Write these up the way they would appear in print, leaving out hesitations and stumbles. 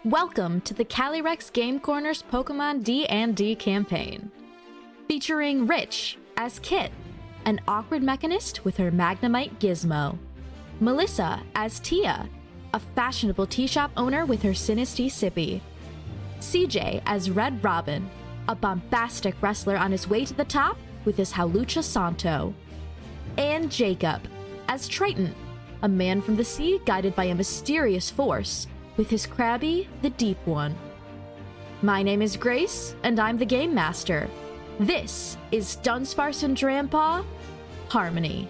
Welcome to the Calyrex Game Corner's Pokemon D&D campaign. Featuring Rich as Kit, an awkward mechanist with her Magnemite Gizmo. Melissa as Tia, a fashionable tea shop owner with her Sinistea Sippy. CJ as Red Robin, a bombastic wrestler on his way to the top with his Hawlucha Santo. And Jacob as Triton, a man from the sea guided by a mysterious force, with his Krabby, the Deep One. My name is Grace, and I'm the Game Master. This is Dunsparce Drampa, Harmony.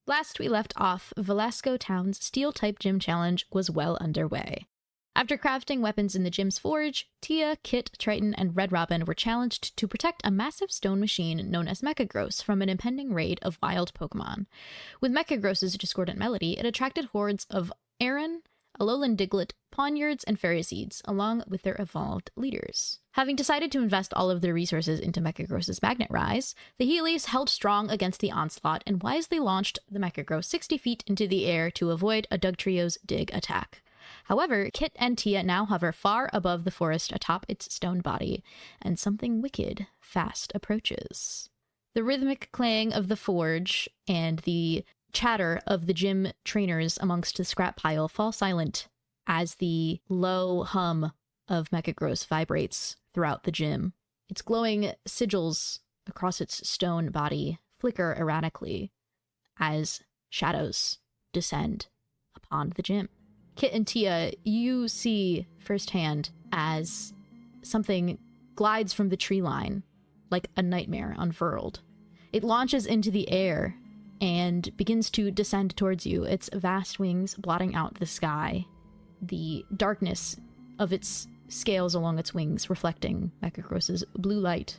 Last we left off, Velasco Town's Steel-type Gym Challenge was well underway. After crafting weapons in the gym's forge, Tia, Kit, Triton, and Red Robin were challenged to protect a massive stone machine known as Mechagross from an impending raid of wild Pokémon. With Mechagross's discordant melody, it attracted hordes of Aron, Alolan Diglett, Pawniards, and Ferroseeds, along with their evolved leaders. Having decided to invest all of their resources into Mechagross's magnet rise, the Heelies held strong against the onslaught and wisely launched the Mechagross 60 feet into the air to avoid a Dugtrio's dig attack. However, Kit and Tia now hover far above the forest atop its stone body, and something wicked fast approaches. The rhythmic clang of the forge and the chatter of the gym trainers amongst the scrap pile fall silent as the low hum of Mechagross vibrates throughout the gym. Its glowing sigils across its stone body flicker erratically as shadows descend upon the gym. Kit and Tia, you see firsthand as something glides from the tree line like a nightmare unfurled. It launches into the air and begins to descend towards you, its vast wings blotting out the sky, the darkness of its scales along its wings reflecting Mechagross's blue light,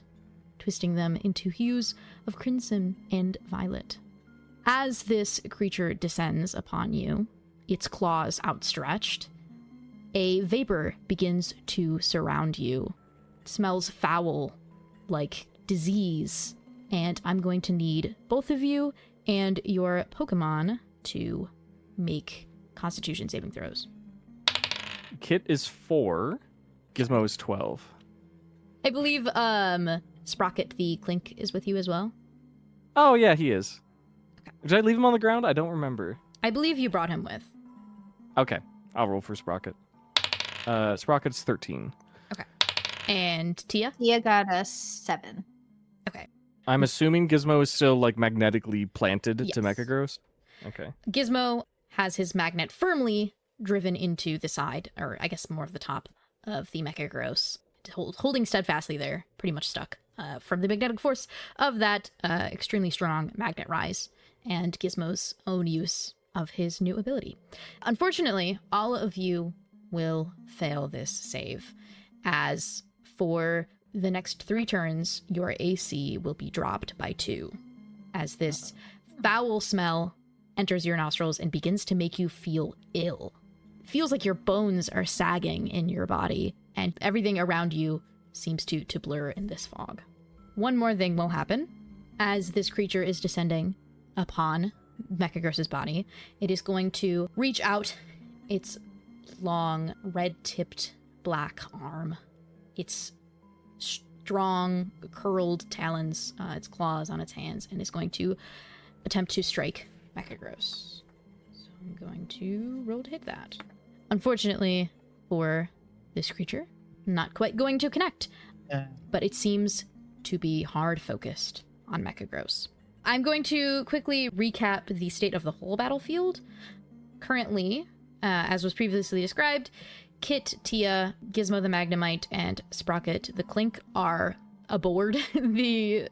twisting them into hues of crimson and violet. As this creature descends upon you, its claws outstretched, a vapor begins to surround you. It smells foul, like disease, and I'm going to need both of you and your Pokemon to make Constitution saving throws. Kit is 4, Gizmo is 12. I believe Sprocket the Clink is with you as well. Oh yeah, he is. Okay. Did I leave him on the ground? I don't remember. I believe you brought him with. Okay, I'll roll for Sprocket. Sprocket's 13. Okay. And Tia? Tia got a 7. Okay. I'm assuming Gizmo is still, like, magnetically planted Yes. to Mechagross? Okay. Gizmo has his magnet firmly driven into the side, or I guess more of the top of the Mechagross, holding steadfastly there, pretty much stuck from the magnetic force of that extremely strong magnet rise and Gizmo's own use of his new ability. Unfortunately, all of you will fail this save, as for the next 3 turns, your AC will be dropped by 2, as this foul smell enters your nostrils and begins to make you feel ill. It feels like your bones are sagging in your body, and everything around you seems to blur in this fog. One more thing will happen. As this creature is descending upon Mechagross's body, it is going to reach out its long, red-tipped black arm, its strong, curled talons, its claws on its hands, and is going to attempt to strike Mechagross. So I'm going to roll to hit that. Unfortunately for this creature, not quite going to connect, but it seems to be hard-focused on Mechagross. I'm going to quickly recap the state of the whole battlefield. Currently, as was previously described, Kit, Tia, Gizmo the Magnemite, and Sprocket the Clink are aboard the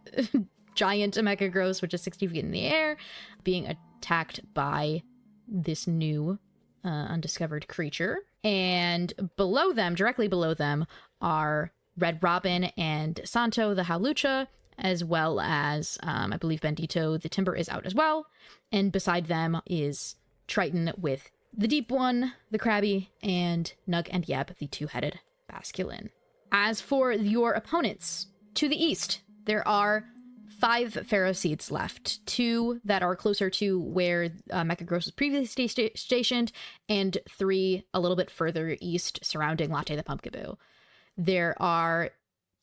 giant Mechagross, which is 60 feet in the air, being attacked by this new undiscovered creature. And below them, directly below them, are Red Robin and Santo the Hawlucha, as well as, I believe Bendito the Timber is out as well. And beside them is Triton with the Deep One, the Krabby, and Nug and Yep, the 2-headed Basculin. As for your opponents, To the east, there are 5 Pharaoh seeds left. 2 that are closer to where Mechagross was previously stationed, and 3 a little bit further east surrounding Latte the Pumpkaboo. There are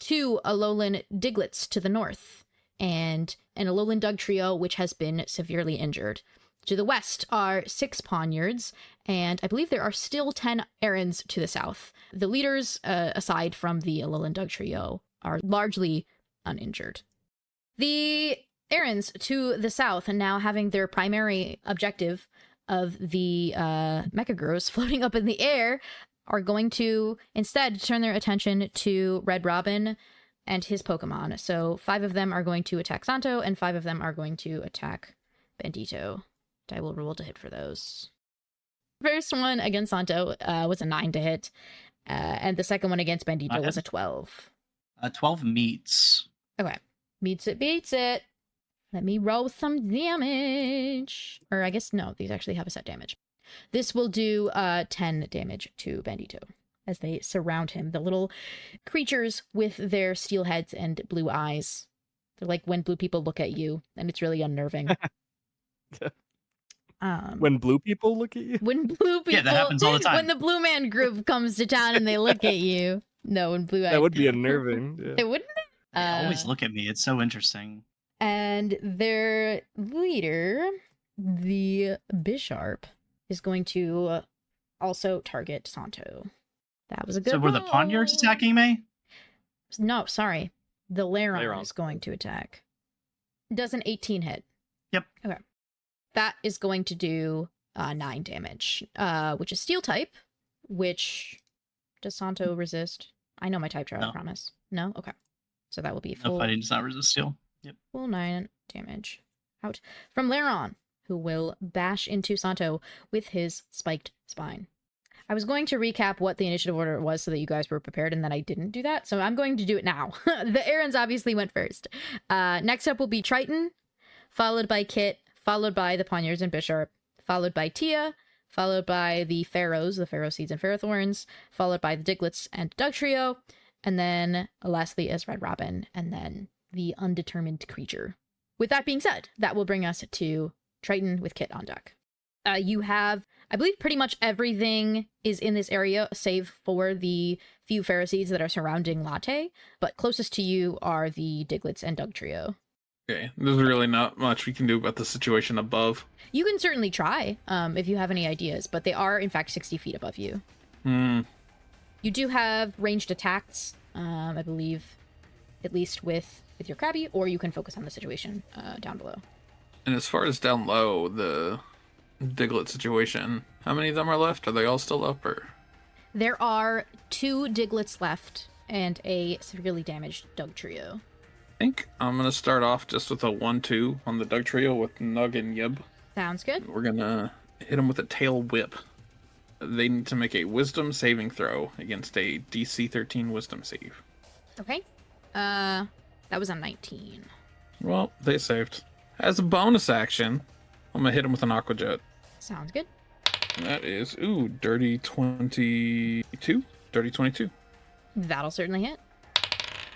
2 Alolan Diglets to the north, and an Alolan Dugtrio, which has been severely injured. To the west are 6 Pawniards, and I believe there are still 10 Erins to the south. The leaders, aside from the Alolan Dugtrio, are largely uninjured. The Erins to the south, and now having their primary objective of the Mechagross floating up in the air, are going to instead turn their attention to Red Robin and his Pokemon. So 5 of them are going to attack Santo, and 5 of them are going to attack Bandito. I will roll to hit for those. First one against Santo was a 9 to hit, and the second one against Bandito was a 12. 12 meets. Okay. Meets it, beats it. Let me roll some damage. Or I guess, no, these actually have a set damage. This will do 10 damage to Bandito as they surround him. The little creatures with their steel heads and blue eyes. They're like when blue people look at you, and it's really unnerving. When blue people look at you? When blue people... Yeah, that happens all the time. When the Blue Man group comes to town and they look at you. No, when blue eyes... That would be unnerving. Yeah. It wouldn't? They always look at me. It's so interesting. And their leader, the Bisharp, is going to also target Santo. That was a good So were the roll. Pawniards attacking me? No, sorry. The Lairon is going to attack. Does an 18 hit? Yep. Okay. That is going to do 9 damage, which is Steel type, which... Does Santo resist? I know my type chart, I promise. No? Okay. So that will be full... No, fighting does not resist steel. Yep. Full 9 damage. Out. From Lairon, who will bash into Santo with his spiked spine. I was going to recap what the initiative order was so that you guys were prepared, and then I didn't do that, so I'm going to do it now. The Erins obviously went first. Next up will be Triton, followed by Kit, followed by the Pawniards and Bisharp, followed by Tia, followed by the Pharaohs, the Pharaoh Seeds and Ferrothorns, followed by the Diglets and Dugtrio, and then lastly is Red Robin, and then the undetermined creature. With that being said, that will bring us to Triton with Kit on deck. You have, I believe, pretty much everything is in this area, save for the few Pharaoh Seeds that are surrounding Latte, but closest to you are the Diglets and Dugtrio. Okay, there's really not much we can do about the situation above. You can certainly try, if you have any ideas, but they are, in fact, 60 feet above you. You do have ranged attacks, I believe, at least with your Krabby, or you can focus on the situation down below. And as far as down low, the Diglett situation, how many of them are left? Are they all still up, or? There are 2 Diglets left, and a severely damaged Dugtrio. I think I'm going to start off just with a 1-2 on the Dugtrio with Nug and Yib. Sounds good. We're going to hit them with a Tail Whip. They need to make a Wisdom saving throw against a DC 13 Wisdom save. Okay. That was a 19. Well, they saved. As a bonus action, I'm going to hit them with an Aqua Jet. Sounds good. And that is, dirty 22? Dirty 22. That'll certainly hit.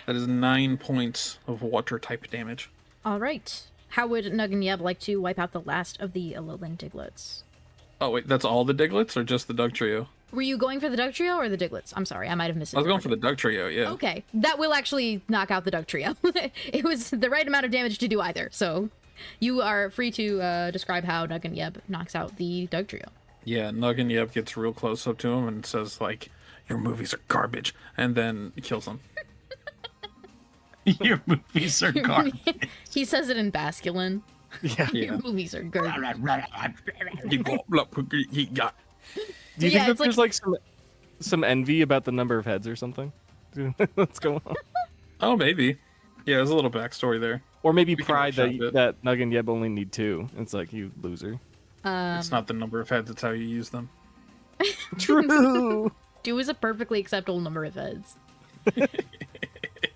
That is 9 points of water type damage. All right. How would Nug and Yeb like to wipe out the last of the Alolan Diglets? Oh, wait, that's all the Diglets or just the Dugtrio? Were you going for the Dugtrio or the Diglets? I'm sorry, I might have missed it. I was going for the Dugtrio, yeah. Okay, that will actually knock out the Dugtrio. It was the right amount of damage to do either, so you are free to describe how Nug and Yeb knocks out the Dugtrio. Yeah, Nug and Yeb gets real close up to him and says, like, your movies are garbage, and then kills him. Your movies are garbage. He says it in Basculin. Yeah. Your movies are garbage. Do you think that there's like some envy about the number of heads or something? What's going on? Oh, maybe. Yeah, there's a little backstory there. Or maybe We can pride workshop it. that Nug and Yeb only need 2. It's like, you loser. It's not the number of heads, it's how you use them. True. 2 is a perfectly acceptable number of heads.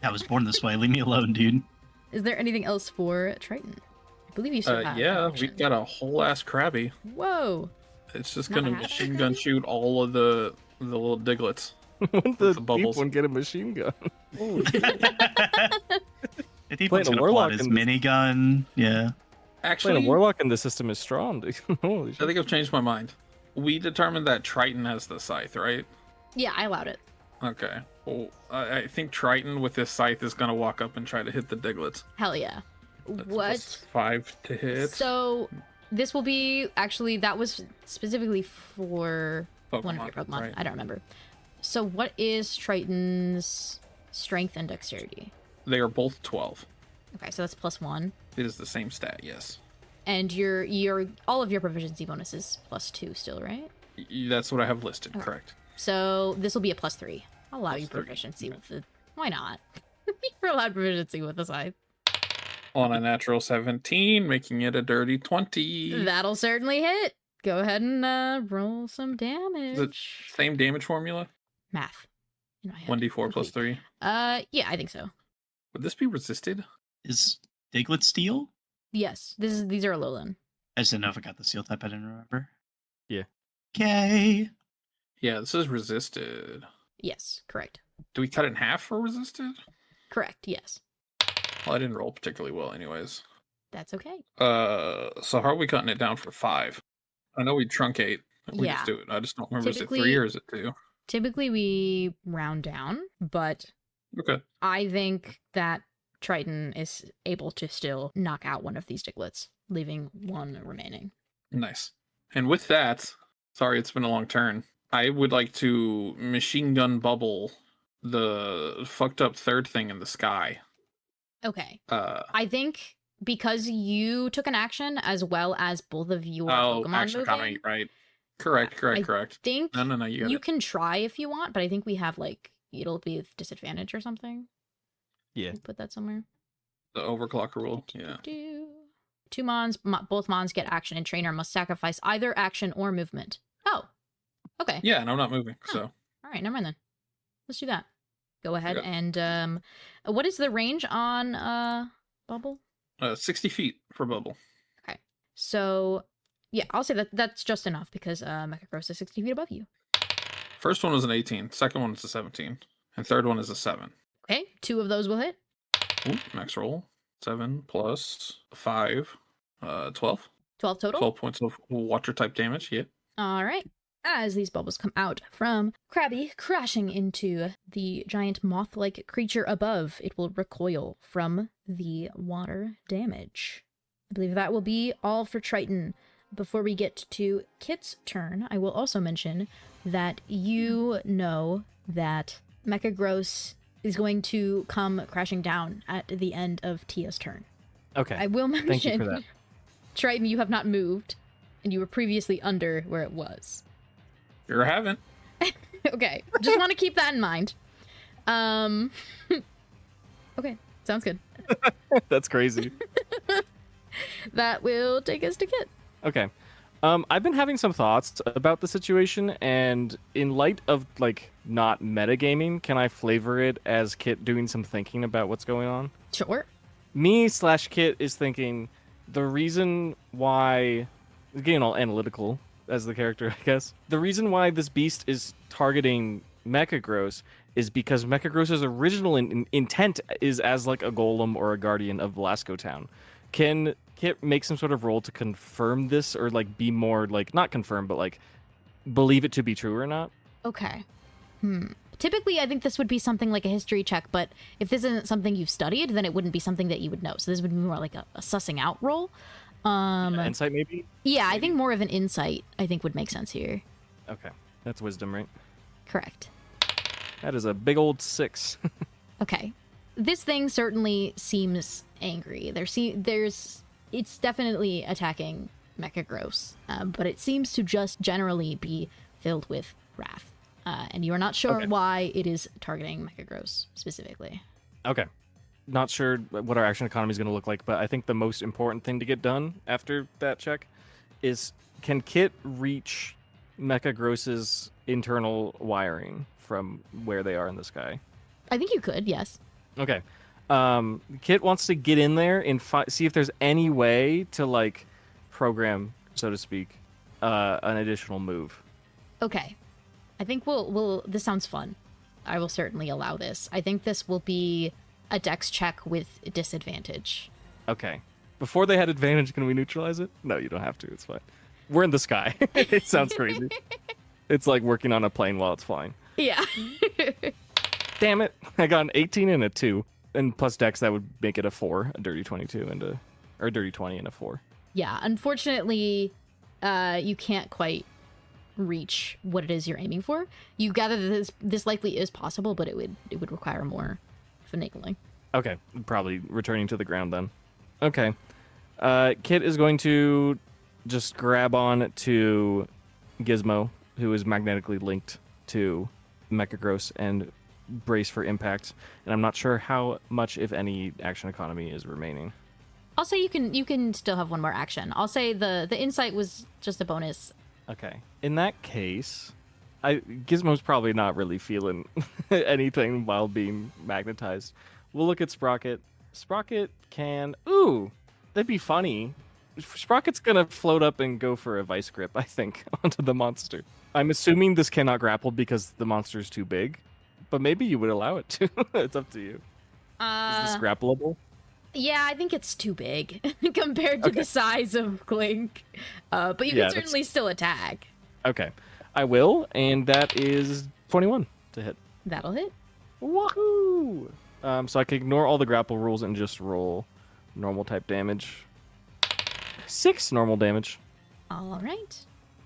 I was born this way. Leave me alone, dude. Is there anything else for Triton? I believe you still have Yeah, action. we've got a whole ass Krabby. Whoa. It's just Not gonna half machine a gun Krabby? shoot all of the little Diglets. When the the bubbles. deep one get a machine gun? Anyone's a gonna pull warlock out his in this- minigun. Yeah. Actually, Playing a warlock in the system is strong. Holy I shit. think I've changed my mind. We determined that Triton has the scythe, right? Yeah, I allowed it. Okay. Well, I think Triton with his scythe is gonna walk up and try to hit the Diglets. Hell yeah. That's What? +5 to hit. So this will be actually that was specifically for one of your Pokemon. right. I don't remember. So what is Triton's strength and dexterity? They are both 12. Okay, so that's +1. It is the same stat, yes. And your all of your proficiency bonuses +2 still, right? That's what I have listed, Okay. correct. So this will be a +3. I'll allow you +3, proficiency okay. with it. Why not? You're allowed proficiency with the scythe. On a natural 17, making it a dirty 20. That'll certainly hit. Go ahead and roll some Is it damage. same damage formula? Math. In my head. 1d4 plus Complete. 3. Yeah, I think so. Would this be resisted? Is Diglett steel? Yes, these are Alolan. I just didn't know if I got the steel type. I didn't remember. Yeah. Okay. Yeah, this is resisted. Yes, correct. Do we cut it in half for resisted? Correct, yes. Well, I didn't roll particularly well anyways. That's okay. So how are we cutting it down for 5? I know we truncate. We Yeah. just do it. I just don't remember, is it Typically- 3 or is it 2? Typically we round down, but Okay. I think that Triton is able to still knock out one of these Diglets, leaving one remaining. Nice. And with that, sorry, it's been a long turn. I would like to machine gun bubble the fucked up third thing in the sky. Okay. Uh, I think because you took an action as well as both of your oh, Pokemon action moving, economy, right? Correct. I Correct. think No, you got you it. can try if you want, but I think we have it'll be with disadvantage or something. Yeah. Put that somewhere. The overclock rule. Yeah. Two Mons, both Mons get action, and Trainer must sacrifice either action or movement. Oh, okay. Yeah, and I'm not moving, Huh. so All right, never mind then. Let's do that. Go ahead Okay. and what is the range on Bubble? 60 feet for bubble. So yeah, I'll say that's just enough because Mechagross is 60 feet above you. First one was an 18, second one is a 17, and third one is a 7. Okay, 2 of those will hit. Ooh, max roll. 7 plus 5, 12. 12 total. 12 points of water type damage. Yeah. All right. As these bubbles come out from Krabby, crashing into the giant moth-like creature above, it will recoil from the water damage. I believe that will be all for Triton. Before we get to Kit's turn, I will also mention that you know that Mechagross is going to come crashing down at the end of Tia's turn. Okay. I will mention, Thank you for that. Triton, you have not moved, and you were previously under where it was. Sure haven't. Okay, just want to keep that in mind. Okay, sounds good. That's crazy. That will take us to Kit. Okay. I've been having some thoughts about the situation, and in light of not metagaming, can I flavor it as Kit doing some thinking about what's going on? Sure. Me/Kit is thinking the reason why, getting all analytical as the character, I guess. The reason why this beast is targeting Mechagross is because Mechagross's original intent is as a golem or a guardian of Velasco Town. Can Kit make some sort of roll to confirm this, or be more not confirm, but believe it to be true or not? Okay. Typically, I think this would be something like a history check, but if this isn't something you've studied, then it wouldn't be something that you would know. So this would be more like a sussing out roll. Insight, maybe? Yeah, I think more of an insight, I think, would make sense here. Okay. That's wisdom, right? Correct. That is a big old 6. Okay. This thing certainly seems angry. It's definitely attacking Mechagross, but it seems to just generally be filled with wrath. And you are not sure Okay. why it is targeting Mechagross specifically. Okay. Not sure what our action economy is going to look like, but I think the most important thing to get done after that check is, can Kit reach Mechagross's internal wiring from where they are in the sky? I think you could, yes. Okay. Kit wants to get in there and see if there's any way to program, so to speak, an additional move. Okay. I think we'll this sounds fun. I will certainly allow this. I think this will be a dex check with disadvantage. Okay. Before they had advantage, can we neutralize it? No, you don't have to. It's fine. We're in the sky. It sounds crazy. It's like working on a plane while it's flying. Yeah. Damn it. I got an 18 and a 2. And plus dex, that would make it a 4, a dirty 22 or a dirty 20 and a 4. Yeah, unfortunately, you can't quite reach what it is you're aiming for. You gather that this likely is possible, but it would require more finagling. Okay, probably returning to the ground then. Okay. Kit is going to just grab on to Gizmo, who is magnetically linked to Mechagross, and brace for impact. And I'm not sure how much, if any, action economy is remaining. I'll say you can still have one more action. I'll say the insight was just a bonus. Okay. In that case, Gizmo's probably not really feeling anything while being magnetized. We'll look at Sprocket. Sprocket can... Ooh! That'd be funny. Sprocket's gonna float up and go for a vice grip, I think, onto the monster. I'm assuming this cannot grapple because the monster's too big, but maybe you would allow it to. It's up to you. Is this grappleable? Yeah, I think it's too big compared to the size of Clink. But you can certainly still attack. Okay. I will, and that is 21 to hit. That'll hit. Woohoo! So I can ignore all the grapple rules and just roll normal type damage. 6 normal damage. All right.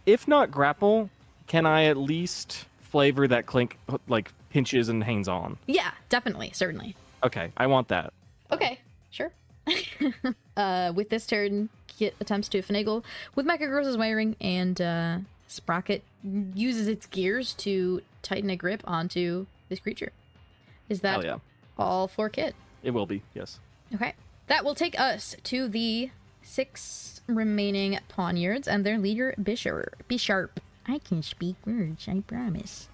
If not grapple, can I at least flavor that Clink like pinches and hangs on? Yeah, definitely, certainly. Okay, I want that. Okay, sure. With this turn, Kit attempts to finagle with Mechagross's wiring, and Sprocket uses its gears to tighten a grip onto this creature. Is that all for Kit? It will be, yes. Okay. That will take us to the 6 remaining Pawniards and their leader, Bisharp. I can speak words, I promise.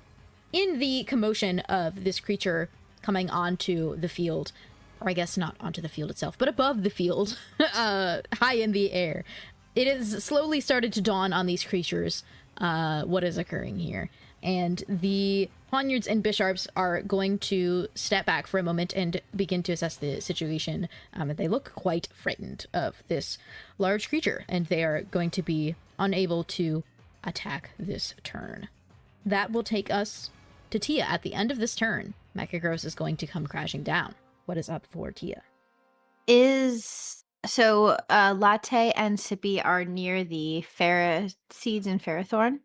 In the commotion of this creature coming onto the field, or I guess not onto the field itself, but above the field, high in the air, it has slowly started to dawn on these creatures what is occurring here. And the Pawniards and Bisharps are going to step back for a moment and begin to assess the situation. They look quite frightened of this large creature, and they are going to be unable to attack this turn. That will take us to Tia. At the end of this turn, Mechagross is going to come crashing down. What is up for Tia? Latte and Sippy are near the Seeds and Ferrothorn.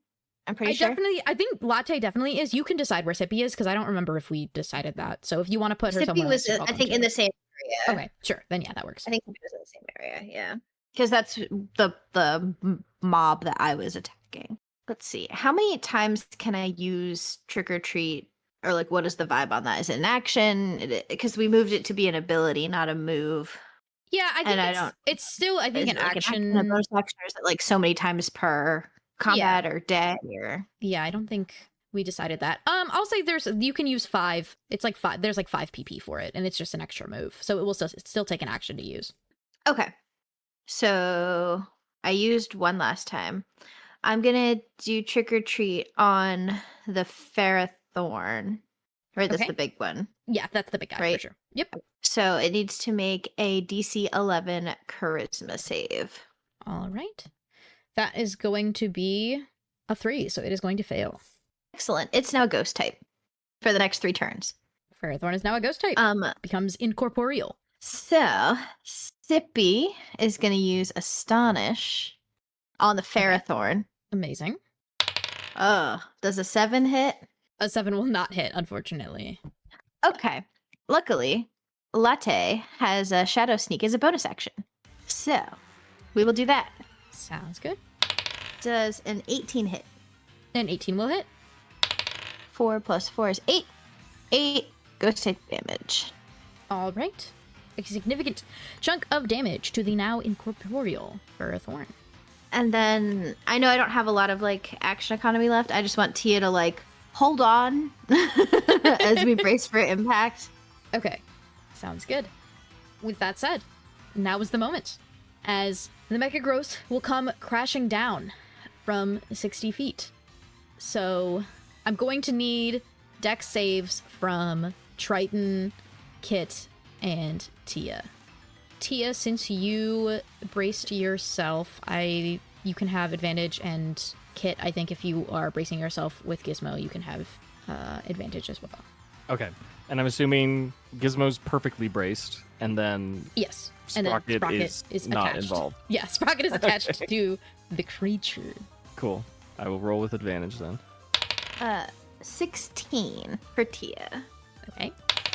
I'm pretty sure. I think Latte definitely is. You can decide where Sippy is, because I don't remember if we decided that. So if you want to put her somewhere else, I think, in the same area. Okay, sure. Then yeah, that works. I think Sippy was in the same area, yeah. Because that's the mob that I was attacking. Let's see. How many times can I use Trick or Treat? Or like, what is the vibe on that? Is it an action? Because we moved it to be an ability, not a move. Yeah, I think it's still, I think, an action. A bonus action, or is it like so many times per combat or day? Or yeah, I don't think we decided that. I'll say you can use 5. It's like 5. There's like 5 PP for it, and it's just an extra move, so it will still take an action to use. Okay, so I used 1 last time. I'm gonna do Trick or Treat on the Ferrothorn. Right, that's the big one. Yeah, that's the big guy, right? For sure. Yep. So it needs to make a DC 11 Charisma save. All right. That is going to be a 3, so it is going to fail. Excellent. It's now Ghost type for the next 3 turns. Ferrothorn is now a Ghost type. Becomes incorporeal. So Sippy is going to use Astonish on the Ferrothorn. Okay. Amazing. Oh, does a 7 hit? A 7 will not hit, unfortunately. Okay. Luckily, Latte has a Shadow Sneak as a bonus action. So, we will do that. Sounds good. Does an 18 hit? An 18 will hit. 4 plus 4 is 8. 8 ghost type damage. All right. A significant chunk of damage to the now incorporeal Ferrothorn. And then, I know I don't have a lot of, action economy left. I just want Tia to, hold on as we brace for impact. Okay. Sounds good. With that said, now is the moment, as the Mechagross will come crashing down from 60 feet. So I'm going to need dex saves from Triton, Kit, and Tia. Tia, since you braced yourself, you can have advantage, and Kit, I think if you are bracing yourself with Gizmo, you can have advantage as well. Okay. And I'm assuming Gizmo's perfectly braced, and then Yes. Sprocket, and then is not attached. involved. Yeah, Sprocket is attached to the creature. Cool. I will roll with advantage then. 16 for Tia. Okay.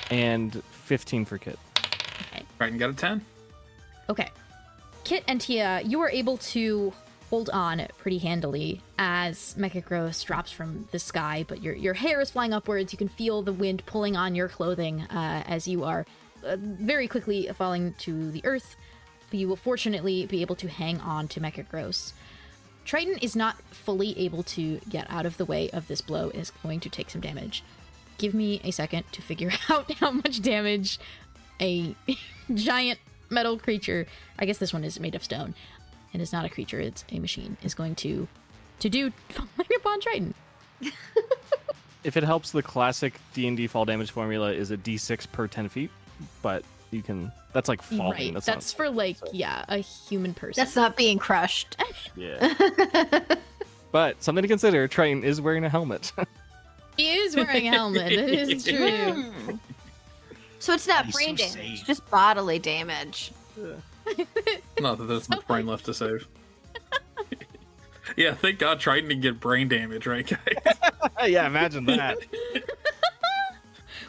And 15 for Kit. Okay. Triton got a 10. Okay. Kit and Tia, you are able to hold on pretty handily as Mechagross drops from the sky, but your hair is flying upwards. You can feel the wind pulling on your clothing as you are very quickly falling to the earth. But you will fortunately be able to hang on to Mechagross. Triton is not fully able to get out of the way of this blow. It is going to take some damage. Give me a second to figure out how much damage a giant metal creature, I guess this one is made of stone, and it's not a creature, it's a machine, is going to do falling upon Triton. If it helps, the classic D&D fall damage formula is a d6 per 10 feet, but you can... That's like falling. Right, that's for like, yeah, a human person. That's not being crushed. Yeah. But something to consider, Triton is wearing a helmet. He is wearing a helmet, that is true. So it's not He's brain so damage, safe. just bodily damage. Not that there's much brain left to save. Yeah, thank God Triton didn't get brain damage, right, guys? Yeah, imagine that.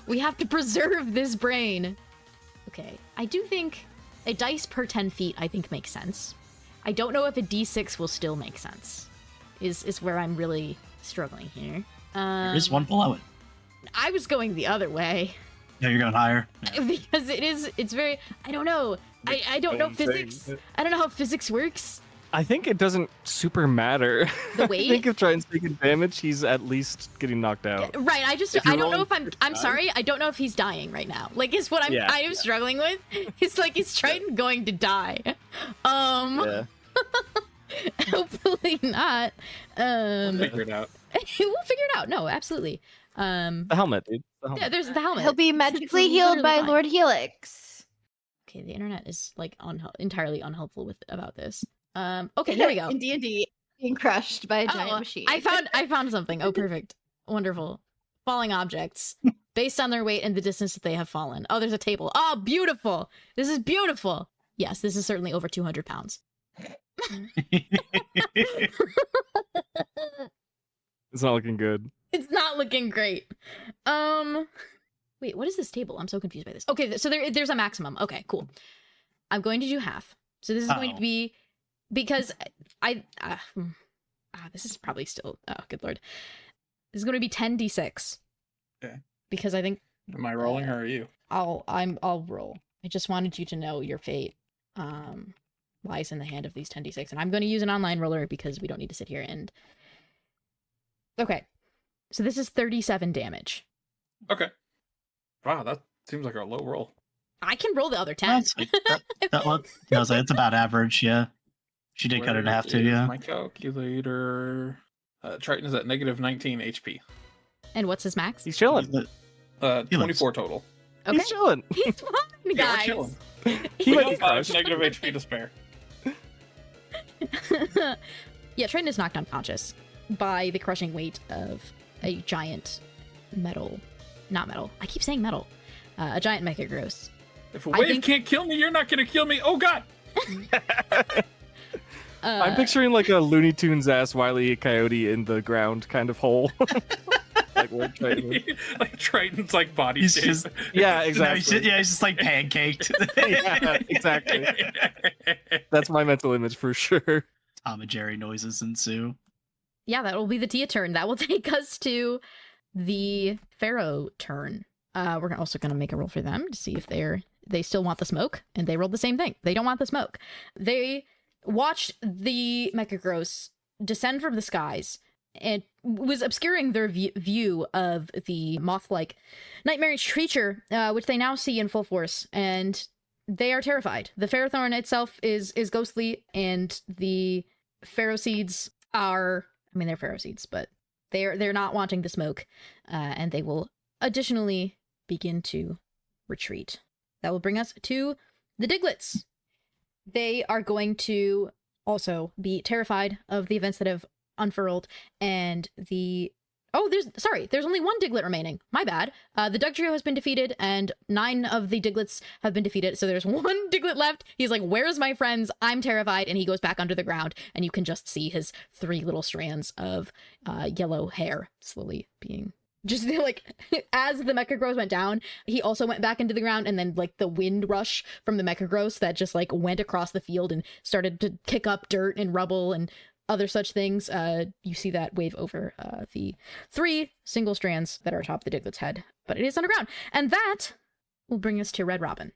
We have to preserve this brain. Okay, I do think a dice per 10 feet, I think, makes sense. I don't know if a d6 will still make sense, is where I'm really struggling here. There is one below it. I was going the other way. No, you're going higher. Yeah. Because it's very, I don't know. I don't know physics. I don't know how physics works. I think it doesn't super matter. The I weight? think if Triton's taking damage, he's at least getting knocked out. Right, I If you're don't know rolling if for I'm die? sorry, I don't know if he's dying right now. Like, is what I'm Yeah, kind of struggling with. It's like, is Triton going to die? Yeah. Hopefully not. Figure it out. We'll figure it out. No, absolutely. The helmet, dude. The helmet. Yeah, there's the helmet. He'll be It's magically healed by literally fine. Lord Helix. Okay, the internet is like entirely unhelpful about this. Okay, here we go. In D&D, being crushed by a giant Oh, machine. I found something. Oh, perfect. Wonderful. Falling objects based on their weight and the distance that they have fallen. Oh, there's a table. Oh, beautiful. This is beautiful. Yes, this is certainly over 200 pounds. It's not looking good. It's not looking great. Wait, what is this table? I'm so confused by this. Okay, so there's a maximum. Okay, cool. I'm going to do half. So this is going to be because this is probably still, oh good lord. This is going to be 10d6. Okay. Because I think Am I rolling or are you? I'll roll. I just wanted you to know your fate lies in the hand of these 10d6, and I'm going to use an online roller because we don't need to sit here and. Okay, so this is 37 damage. Okay. Wow, that seems like a low roll. I can roll the other 10. That's like, that look, I was like, it's about average, yeah. She did cut it in half too, Where is yeah. My calculator. Triton is at negative 19 HP. And what's his max? He's chilling. 24 total. Okay, He's chilling. he's fine, Yeah, we're guys. chilling. He We might got be 5 crushed. negative HP to spare. Yeah, Triton is knocked unconscious by the crushing weight of a giant metal. Not metal. I keep saying metal. A giant Mechagross. If a I wave think- can't kill me, you're not going to kill me. Oh, God. I'm picturing like a Looney Tunes ass Wile E. Coyote in the ground kind of hole. Like where Triton is. Like Triton's like body He's shape. just, Yeah, no, exactly. he's just like pancaked. Yeah, exactly. That's my mental image for sure. Tom and Jerry noises ensue. Yeah, that will be the Tia turn. That will take us to the Pharaoh turn. We're also going to make a roll for them to see if they still want the smoke, and they rolled the same thing. They don't want the smoke. They watched the Mechagross descend from the skies and was obscuring their view of the moth-like nightmarish creature, which they now see in full force, and they are terrified. The Ferrothorn itself is ghostly, and the Pharaoh seeds are, I mean, they're Pharaoh seeds, but they're not wanting the smoke, and they will additionally begin to retreat. That will bring us to the Diglets. They are going to also be terrified of the events that have unfurled, and there's only one Diglett remaining. My bad. The Dugtrio has been defeated, and 9 of the Diglets have been defeated, so there's one Diglett left. He's like, where's my friends? I'm terrified, and he goes back under the ground, and you can just see his 3 little strands of yellow hair slowly being... Just like, as the Mechagross went down, he also went back into the ground, and then like the wind rush from the Mechagross that just like went across the field and started to kick up dirt and rubble and other such things. You see that wave over the 3 single strands that are atop the Diglet's head, but it is underground. And that will bring us to Red Robin.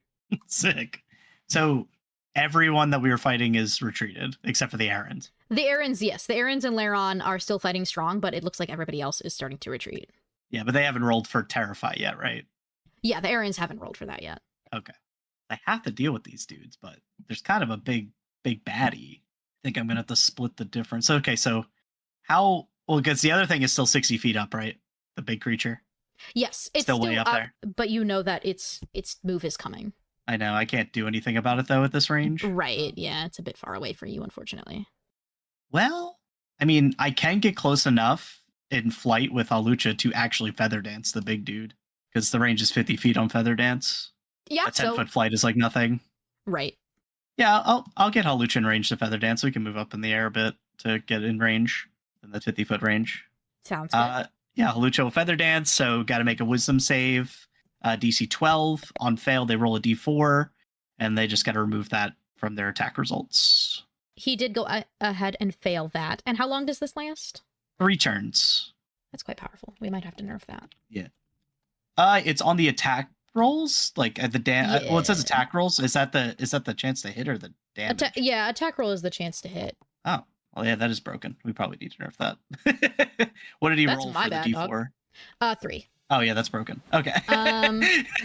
Sick. So everyone that we were fighting is retreated, except for the errand. The Errands, yes. The Errands and Laron are still fighting strong, but it looks like everybody else is starting to retreat. Yeah, but they haven't rolled for Terrify yet, right? Yeah, the Errands haven't rolled for that yet. Okay. I have to deal with these dudes, but there's kind of a big baddie. I think I'm going to have to split the difference. Okay, so how... Well, because the other thing is still 60 feet up, right? The big creature? Yes, it's still way up there. But you know that its move is coming. I know. I can't do anything about it, though, at this range. Right, yeah. It's a bit far away for you, unfortunately. Well, I mean, I can get close enough in flight with Hawlucha to actually Feather Dance the big dude, because the range is 50 feet on Feather Dance. Yeah, a 10-foot flight is like nothing. Right. Yeah, I'll get Hawlucha in range to Feather Dance, so we can move up in the air a bit to get in range in the 50-foot range. Sounds good. Yeah, Hawlucha will Feather Dance, so got to make a Wisdom save. DC 12. On fail, they roll a D4, and they just got to remove that from their attack results. He did go ahead and fail that. And how long does this last? 3 turns. That's quite powerful. We might have to nerf that. Yeah. It's on the attack rolls, like at the well, it says attack rolls. Is that the chance to hit or the damage? Attack roll is the chance to hit. Oh, well, yeah, that is broken. We probably need to nerf that. What did he roll for the D4? 3. Oh yeah, that's broken. Okay.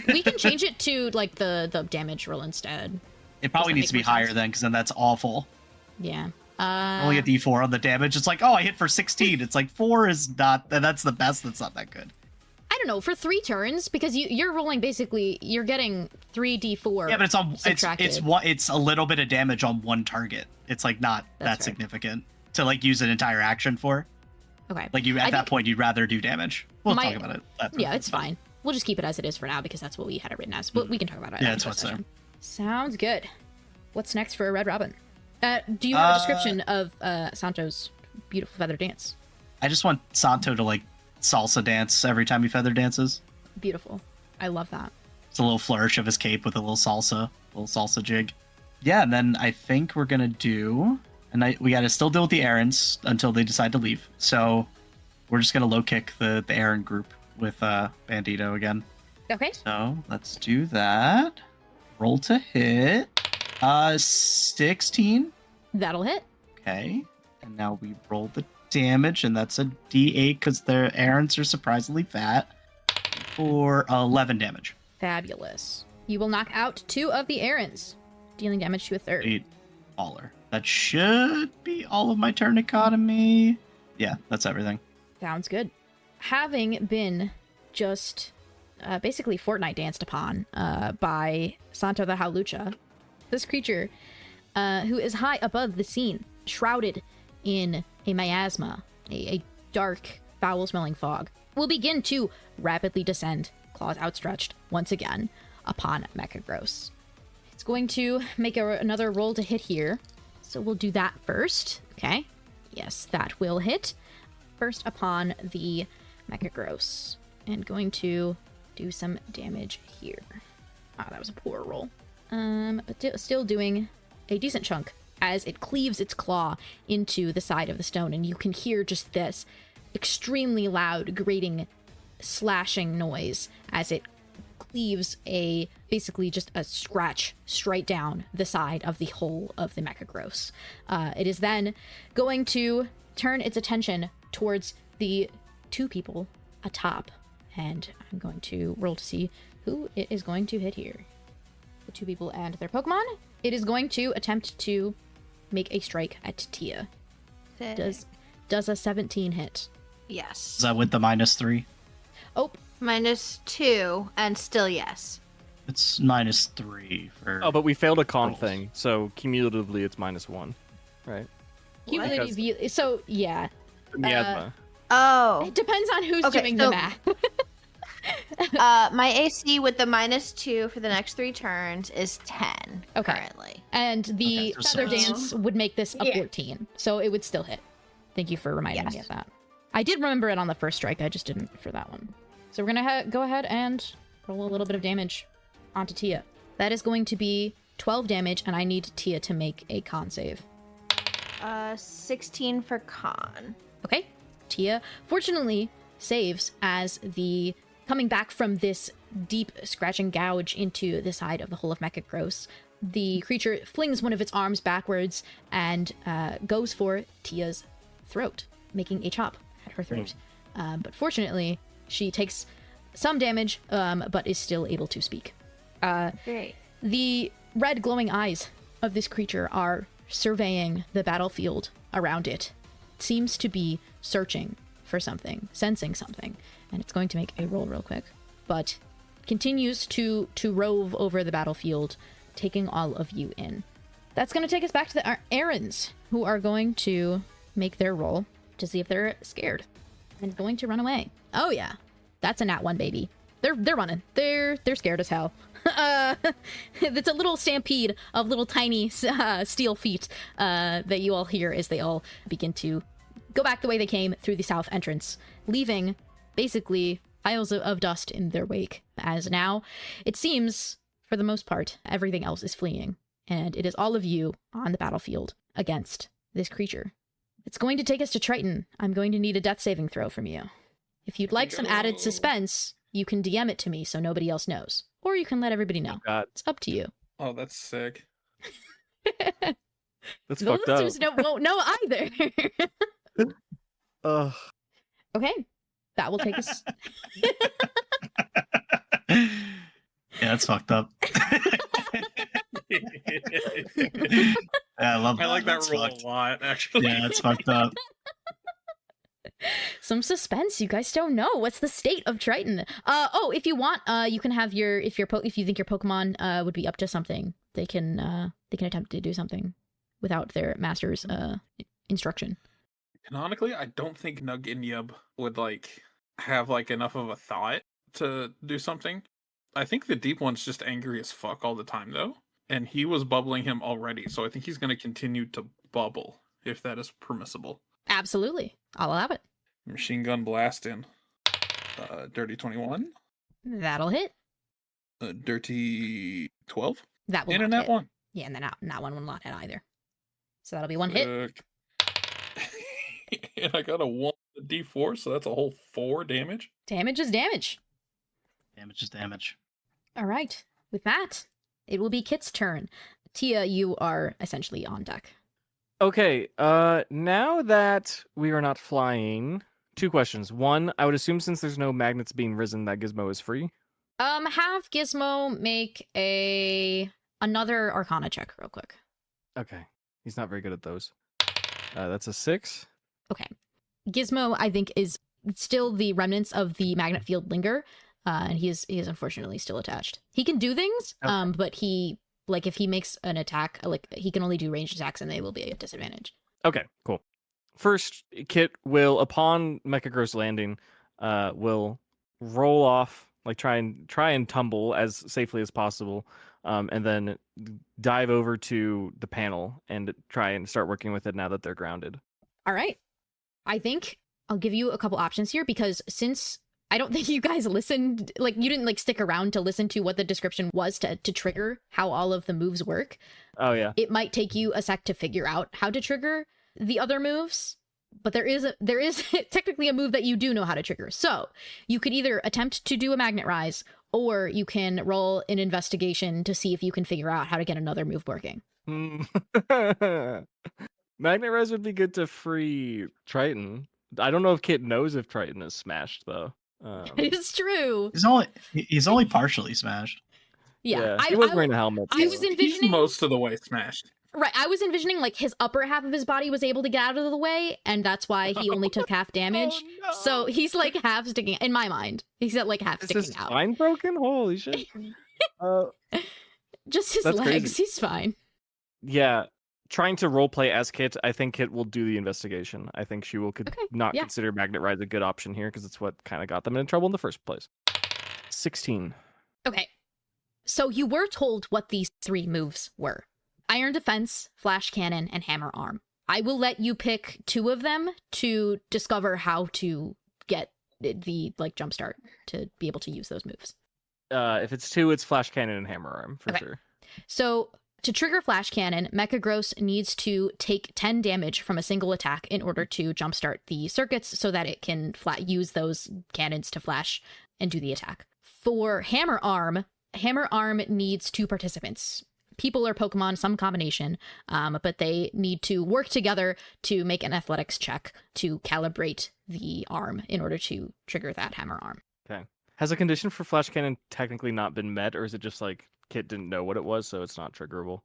We can change it to like the damage roll instead. It probably needs to be higher then, because then that's awful. Yeah. Only a D4 on the damage. It's like, oh, I hit for 16. It's like 4 is not. That's the best. That's not that good. I don't know, for 3 turns, because you're rolling basically, you're getting 3d4. Yeah, but it's on. It's a little bit of damage on one target. It's like not that significant to like use an entire action for. Okay. Like at that point, you'd rather do damage. We'll talk about it. Yeah, it's fine. We'll just keep it as it is for now because that's what we had it written as. But we can talk about it. Yeah, that's what's there. Sounds good. What's next for a Red Robin? Do you have a description of Santo's beautiful feather dance? I just want Santo to like salsa dance every time he feather dances. Beautiful. I love that. It's a little flourish of his cape with a little salsa jig. Yeah, and then I think we're gonna do, and we gotta still deal with the errands until they decide to leave. So we're just gonna low kick the errand group with Bandito again. Okay. So let's do that. Roll to hit. 16. That'll hit. Okay. And now we roll the damage, and that's a D8 because their errands are surprisingly fat for 11 damage. Fabulous. You will knock out 2 of the errands, dealing damage to a 3rd. 8 baller. That should be all of my turn economy. Yeah, that's everything. Sounds good. Having been just basically Fortnite danced upon by Santo the Hawlucha, this creature, who is high above the scene, shrouded in a miasma, a dark, foul-smelling fog, will begin to rapidly descend, claws outstretched, once again, upon Mechagross. It's going to make another roll to hit here, so we'll do that first. Okay. Yes, that will hit. First upon the Mechagross, and going to do some damage here. That was a poor roll. But still doing a decent chunk as it cleaves its claw into the side of the stone, and you can hear just this extremely loud, grating, slashing noise as it cleaves basically just a scratch straight down the side of the hole of the Mechagross. It is then going to turn its attention towards the 2 people atop, and I'm going to roll to see who it is going to hit here. The 2 people and their Pokemon. It is going to attempt to make a strike at Tia. Does a 17 hit? Yes. Is that with the -3? Oh, -2, and still yes. It's -3 for. Oh, but we failed a con rolls. thing, so cumulatively it's -1, right? Cumulative, so yeah. Miasma. Oh. It depends on who's Okay, doing so- the math. My AC with the -2 for the next 3 turns is 10 Okay. currently. And the Okay, so feather six. dance would make this a Yeah. 14, so it would still hit. Thank you for reminding me Yes. of that. I did remember it on the first strike, I just didn't for that one. So we're gonna go ahead and roll a little bit of damage onto Tia. That is going to be 12 damage, and I need Tia to make a con save. 16 for con. Okay, Tia fortunately saves as the coming back from this deep scratching gouge into the side of the hull of Mechagross, the creature flings one of its arms backwards and goes for Tia's throat, making a chop at her throat. But fortunately, she takes some damage, but is still able to speak. Great. The red glowing eyes of this creature are surveying the battlefield around it. It seems to be searching for something, sensing something, and it's going to make a roll real quick, but continues to rove over the battlefield, taking all of you in. That's going to take us back to the Errands, who are going to make their roll to see if they're scared and going to run away. Oh yeah, that's a nat 1, baby. They're running. They're scared as hell. It's a little stampede of little tiny steel feet that you all hear as they all begin to go back the way they came through the south entrance, leaving basically piles of dust in their wake. As now, it seems, for the most part, everything else is fleeing, and it is all of you on the battlefield against this creature. It's going to take us to Triton. I'm going to need a death saving throw from you. If you'd like some added suspense, you can DM it to me so nobody else knows. Or you can let everybody know. Oh, God. It's up to you. Oh, that's sick. That's The fucked up. listeners won't know either. Ugh. Okay. That will take us... Yeah, that's fucked up. Yeah, I love I that. like that That's roll fucked. a lot, actually. Yeah, that's fucked up. Some suspense. You guys don't know. What's the state of Triton? If you want, you can have your if you think your Pokemon would be up to something, they can attempt to do something without their master's instruction. Canonically, I don't think Nug and Yub would have enough of a thought to do something. I think the deep one's just angry as fuck all the time though, and he was bubbling him already, so I think he's going to continue to bubble if that is permissible. Absolutely, I'll allow it. Machine gun blast in. Dirty 21. That'll hit. Dirty 12. That will And a not nat hit. 1. Yeah, and then not one will not hit either. So that'll be one hit. And I got a 1 D4, so that's a whole 4 damage. Damage is damage. Damage is damage. All right. With that, it will be Kit's turn. Tia, you are essentially on deck. Okay, now that we are not flying, 2 questions. 1, I would assume since there's no magnets being risen, that Gizmo is free. Have Gizmo make another Arcana check real quick. Okay, he's not very good at those. That's a 6. Okay. Gizmo, I think, is still the remnants of the magnet field linger, and he is unfortunately still attached. He can do things, Okay. but he, if he makes an attack, he can only do ranged attacks, and they will be at disadvantage. Okay, cool. First, Kit will, upon Mechagross landing, will roll off, try and tumble as safely as possible, and then dive over to the panel and try and start working with it now that they're grounded. All right. I think I'll give you a couple options here, because since I don't think you guys listened, you didn't stick around to listen to what the description was to trigger how all of the moves work. Oh, yeah. It might take you a sec to figure out how to trigger the other moves, but there is technically a move that you do know how to trigger. So you could either attempt to do a Magnet Rise, or you can roll an investigation to see if you can figure out how to get another move working. Magnet Res would be good to free Triton. I don't know if Kit knows if Triton is smashed, though. It is true. He's only partially smashed. Yeah. He was wearing a helmet. I was so- He's envisioning most of the way smashed. Right, I was envisioning his upper half of his body was able to get out of the way, and that's why he only took half damage. Oh, no. So he's half sticking in my mind. He's at half Is sticking his out. spine broken? Holy shit. Just his That's legs. crazy. He's fine. Yeah, trying to roleplay as Kit, I think Kit will do the investigation. I think she will not yeah. consider Magnet Ride a good option here because it's what kind of got them in trouble in the first place. 16. Okay. So you were told what these 3 moves were. Iron Defense, Flash Cannon, and Hammer Arm. I will let you pick 2 of them to discover how to get the jumpstart to be able to use those moves. If it's 2, it's Flash Cannon and Hammer Arm for sure. So to trigger Flash Cannon, Mechagross needs to take 10 damage from a single attack in order to jumpstart the circuits so that it can use those cannons to flash and do the attack. For Hammer Arm needs 2 participants. People or Pokemon, some combination, but they need to work together to make an athletics check to calibrate the arm in order to trigger that Hammer Arm. Okay. Has a condition for Flash Cannon technically not been met, or is it just like Kit didn't know what it was, so it's not triggerable?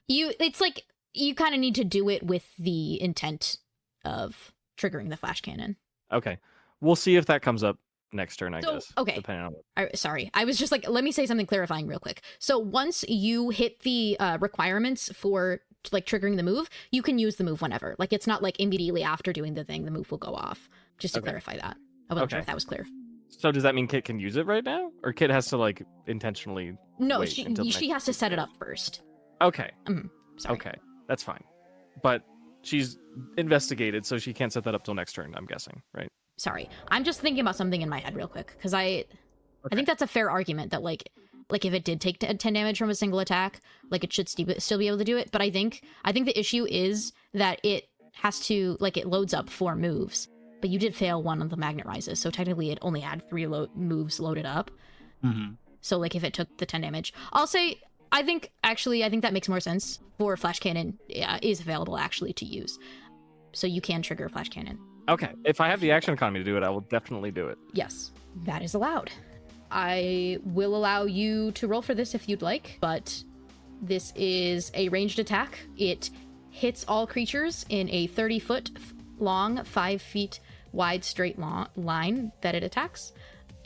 It's like you kind of need to do it with the intent of triggering the Flash Cannon. Okay. We'll see if that comes up next turn, I guess. Okay. Depending on Sorry. I was just like, let me say something clarifying real quick. So once you hit the requirements for triggering the move, you can use the move whenever. Like it's not like immediately after doing the thing, the move will go off. Just to clarify that. I wasn't sure if that was clear. So does that mean Kit can use it right now? Or Kit has to intentionally No, wait she has to set it up first. Okay. Sorry. Okay. That's fine. But she's investigated, so she can't set that up till next turn, I'm guessing, right? Sorry. I'm just thinking about something in my head real quick, because I think that's a fair argument that like if it did take 10 damage from a single attack, it should still be able to do it. But I think the issue is that it has to it loads up 4 moves, but you did fail one of the Magnet Rises, so technically it only had 3 moves loaded up. Mm-hmm. So if it took the 10 damage, I'll say I think that makes more sense. For Flash Cannon is available actually to use, so you can trigger Flash Cannon. Okay. If I have the action economy to do it, I will definitely do it. Yes, that is allowed. I will allow you to roll for this if you'd like, but this is a ranged attack. It hits all creatures in a 30-foot long, 5 feet wide straight line that it attacks,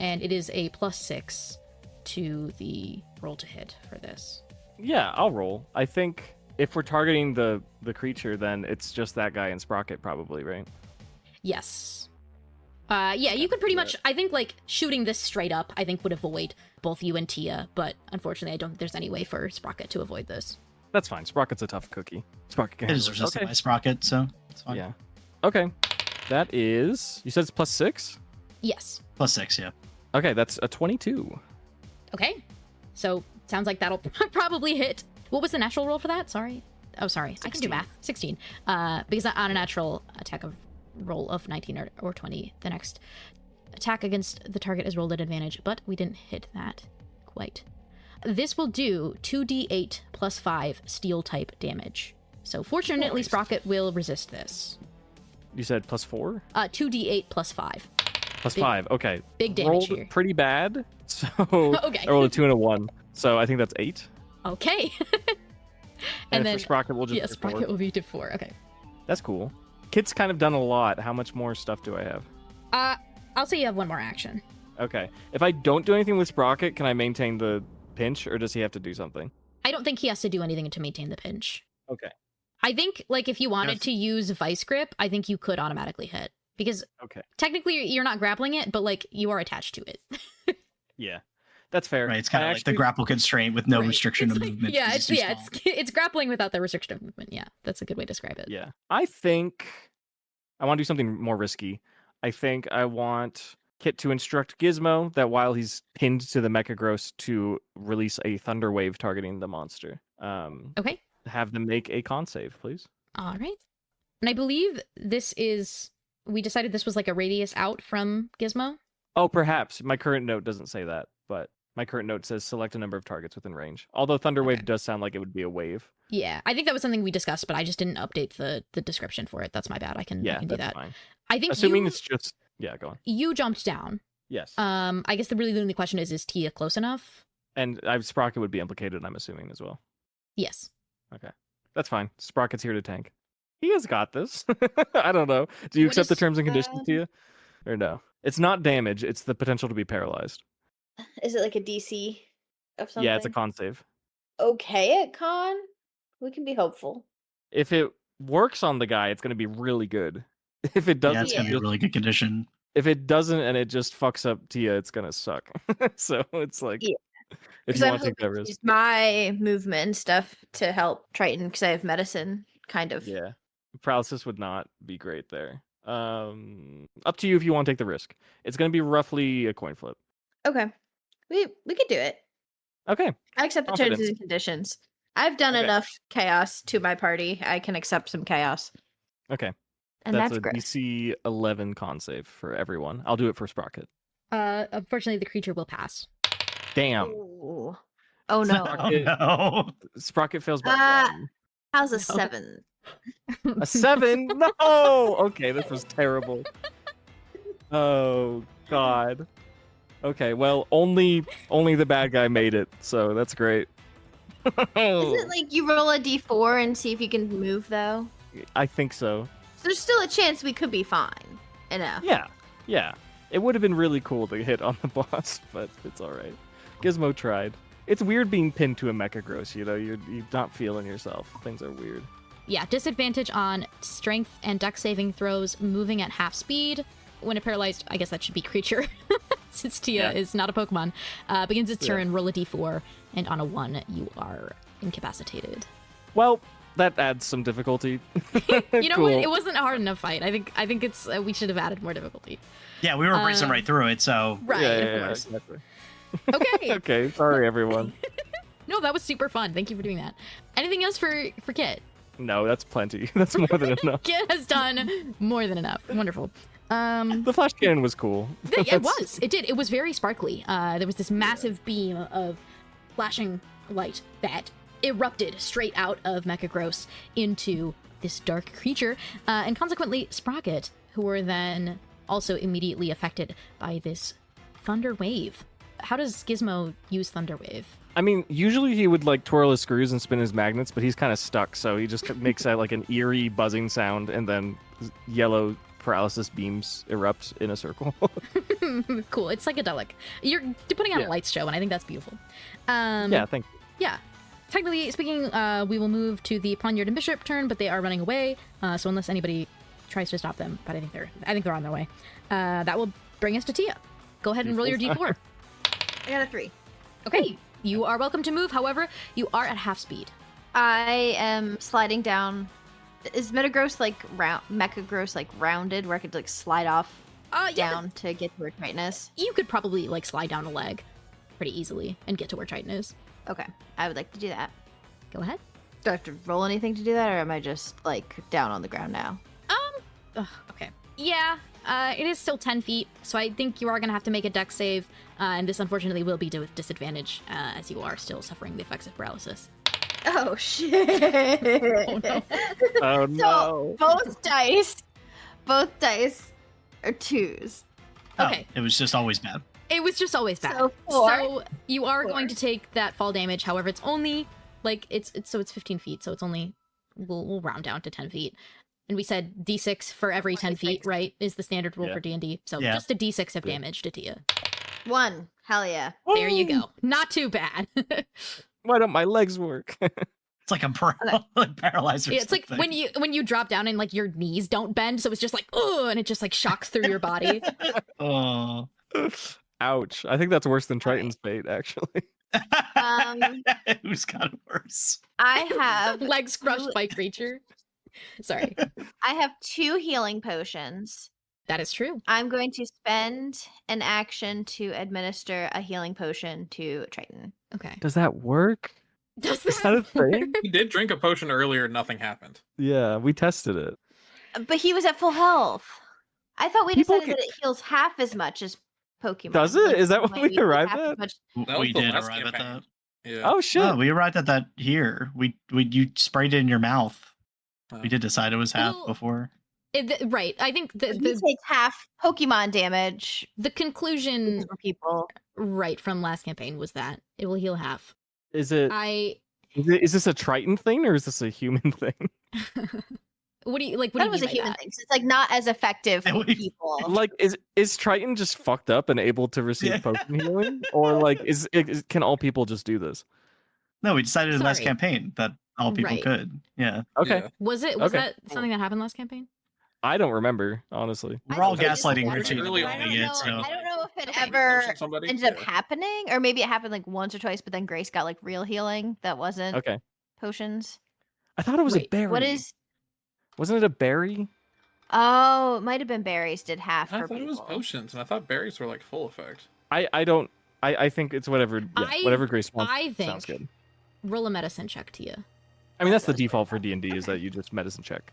and it is a +6 to the roll to hit for this. Yeah, I'll roll. I think if we're targeting the creature, then it's just that guy in Sprocket probably, right? Yes. Yeah, you could pretty much, I think, shooting this straight up, I think would avoid both you and Tia, but unfortunately, I don't think there's any way for Sprocket to avoid this. That's fine. Sprocket's a tough cookie. Sprocket can It is handle it. resisted by Sprocket, so it's fine. Yeah. Okay. That is, you said it's +6? Yes. +6, yeah. Okay, that's a 22. Okay. So, sounds like that'll probably hit. What was the natural roll for that? Sorry. Oh, sorry. 16. I can do math. 16. Because on a natural attack of roll of 19 or 20, the next attack against the target is rolled at advantage, but we didn't hit that quite. This will do 2d8 + 5 steel type damage. So fortunately, Sprocket will resist this. You said +4? 2d8 + 5. +5, okay. Big damage Rolled here. pretty bad, so Okay. I rolled a 2 and a 1, so I think that's 8. Okay. And then for Sprocket, we'll just do Sprocket 4. will be to 4. Okay. That's cool. Kit's kind of done a lot. How much more stuff do I have? I'll say you have one more action. Okay. If I don't do anything with Sprocket, can I maintain the pinch, or does he have to do something? I don't think he has to do anything to maintain the pinch. Okay. I think, if you wanted to use Vice Grip, I think you could automatically hit. Because technically you're not grappling it, but, you are attached to it. Yeah. That's fair. Right, it's kind of like the grapple constraint with no restriction of movement. Yeah, it's grappling without the restriction of movement. Yeah, that's a good way to describe it. Yeah. I think I want to do something more risky. I think I want Kit to instruct Gizmo that while he's pinned to the Mechagross to release a Thunder Wave targeting the monster. Okay. Have them make a con save, please. All right. And I believe we decided this was a radius out from Gizmo. Oh, perhaps. My current note doesn't say that, but my current note says select a number of targets within range. Although Thunder Wave does sound like it would be a wave. Yeah, I think that was something we discussed, but I just didn't update the description for it. That's my bad. I can do that. Fine. I think assuming it's just go on. You jumped down. Yes. I guess the only question is Tia close enough? And Sprocket would be implicated, I'm assuming, as well. Yes. Okay. That's fine. Sprocket's here to tank. He has got this. I don't know. Do you accept the terms and conditions, Tia? Or no? It's not damage, it's the potential to be paralyzed. Is it like a DC of something? Yeah, it's a con save. Okay at con? We can be hopeful. If it works on the guy, it's going to be really good. If it Yeah, doesn't, it's gonna be a really good condition. if it doesn't and it just fucks up Tia, it's going to suck. So it's like, Yeah. if Because you I'm want to take that hoping to risk. use my movement and stuff to help Triton because I have medicine, kind of. Yeah. Paralysis would not be great there. Up to you if you want to take the risk. It's going to be roughly a coin flip. Okay. We could do it. Okay. I accept the Confidence. terms and conditions. I've done Okay. enough chaos to my party. I can accept some chaos. Okay. And That's that's a great. DC 11 con save for everyone. I'll do it for Sprocket. Unfortunately, the creature will pass. Damn. Ooh. Oh no. Oh no. Sprocket fails by 1. How's a No. 7? A 7? No! Okay, this was terrible. Oh, God. Okay, well, only the bad guy made it, so that's great. Is it like you roll a d4 and see if you can move though? I think so. So there's still a chance we could be fine. Enough. Yeah. It would have been really cool to hit on the boss, but it's alright. Gizmo tried. It's weird being pinned to a Mechagross, you know? You're not feeling yourself. Things are weird. Yeah, disadvantage on strength and dex saving throws moving at half speed. When a paralyzed, I guess that should be creature, since Tia is not a Pokemon, begins its turn, roll a d4, and on a 1, you are incapacitated. Well, that adds some difficulty. You know Cool. what? It wasn't a hard enough fight. I think it's we should have added more difficulty. Yeah, we were breezing right through it, so Right, of course. Exactly. Okay. Okay, sorry everyone. No, that was super fun. Thank you for doing that. Anything else for Kit? No, that's plenty. That's more than enough. Kit has done more than enough. Wonderful. The flash cannon was cool. It was. It did. It was very sparkly. There was this massive beam of flashing light that erupted straight out of Mechagross into this dark creature, and consequently Sprocket, who were then also immediately affected by this thunder wave. How does Gizmo use thunder wave? I mean, usually he would like twirl his screws and spin his magnets, but he's kind of stuck, so he just makes that like an eerie buzzing sound, and then yellow paralysis beams erupt in a circle. Cool. It's psychedelic. You're putting on a lights show, and I think that's beautiful. Yeah, thank you. Yeah. Technically speaking, we will move to the Poniard and Bishop turn, but they are running away. So unless anybody tries to stop them, but I think they're on their way. That will bring us to Tia. Go ahead and roll your d4. I got a 3. Okay. You are welcome to move. However, you are at half speed. I am sliding down. Is Mechagross like rounded where I could like slide off down to get to where Triton is? You could probably like slide down a leg pretty easily and get to where Triton is. Okay, I would like to do that. Go ahead. Do I have to roll anything to do that, or am I just like down on the ground now? Okay. Yeah, it is still 10 feet, so I think you are going to have to make a dex save, and this unfortunately will be with disadvantage, as you are still suffering the effects of paralysis. Oh shit! Oh, no. Oh no. Both dice are 2s. Okay. it was just always bad. It was just always bad. So 4. So you are going to take that fall damage. However, it's only like it's 15 feet, so it's only we'll round down to 10 feet. And we said d6 for every 10 feet, right? Is the standard rule for D&D. So just a d6 of damage to Tia. 1. Hell yeah. There you go. Not too bad. Why don't my legs work? It's like I'm like paralyzed or Yeah, it's like something. when you drop down and like your knees don't bend, so it's just like and it just like shocks through your body. Oh. Ouch. I think that's worse than Triton's fate, actually. It was kind of worse. I have Legs crushed by creature. Sorry. I have 2 healing potions. That is true. I'm going to spend an action to administer a healing potion to Triton. Okay. Does that work? Does Is that a thing? He did drink a potion earlier, nothing happened. Yeah, we tested it. But he was at full health. I thought we People decided that it heals half as much as Pokemon. Does it? Is that what like, we arrived half as at? much- That was We the did last arrive at campaign. that. Yeah. Oh shit. No, we arrived at that here. You sprayed it in your mouth. We did decide it was half Well, before. Right. I think He takes half Pokemon damage the conclusion for people. right from last campaign was that it will heal half. Is it? I Is this a Triton thing or is this a human thing? What do you like? I What thought do it you was a mean by human that? thing. So it's like not as effective Yeah, for what do you- people. Like, is Triton just fucked up and able to receive Yeah. potion healing, or like can all people just do this? No, we decided in last Sorry. campaign that all people Right. could. Yeah. Okay, Yeah. Was Okay. that something that happened last campaign? I don't remember honestly. We're all think it is gaslighting like Routine early I on, don't it, know. so- I don't know if it Okay. ever Potion somebody? ended up Yeah. happening, or maybe it happened like once or twice, but then Grace got like real healing that wasn't Okay, potions. I thought it was a Wait, berry. What is? Wasn't it a berry? Oh, it might have been berries. Did half I for thought people. it was potions, and I thought berries were like full effect. I don't. I think it's whatever. Yeah, whatever Grace wants. I think Sounds good. roll a medicine check, Tia. I mean, that's the default for D&D is that you just medicine check,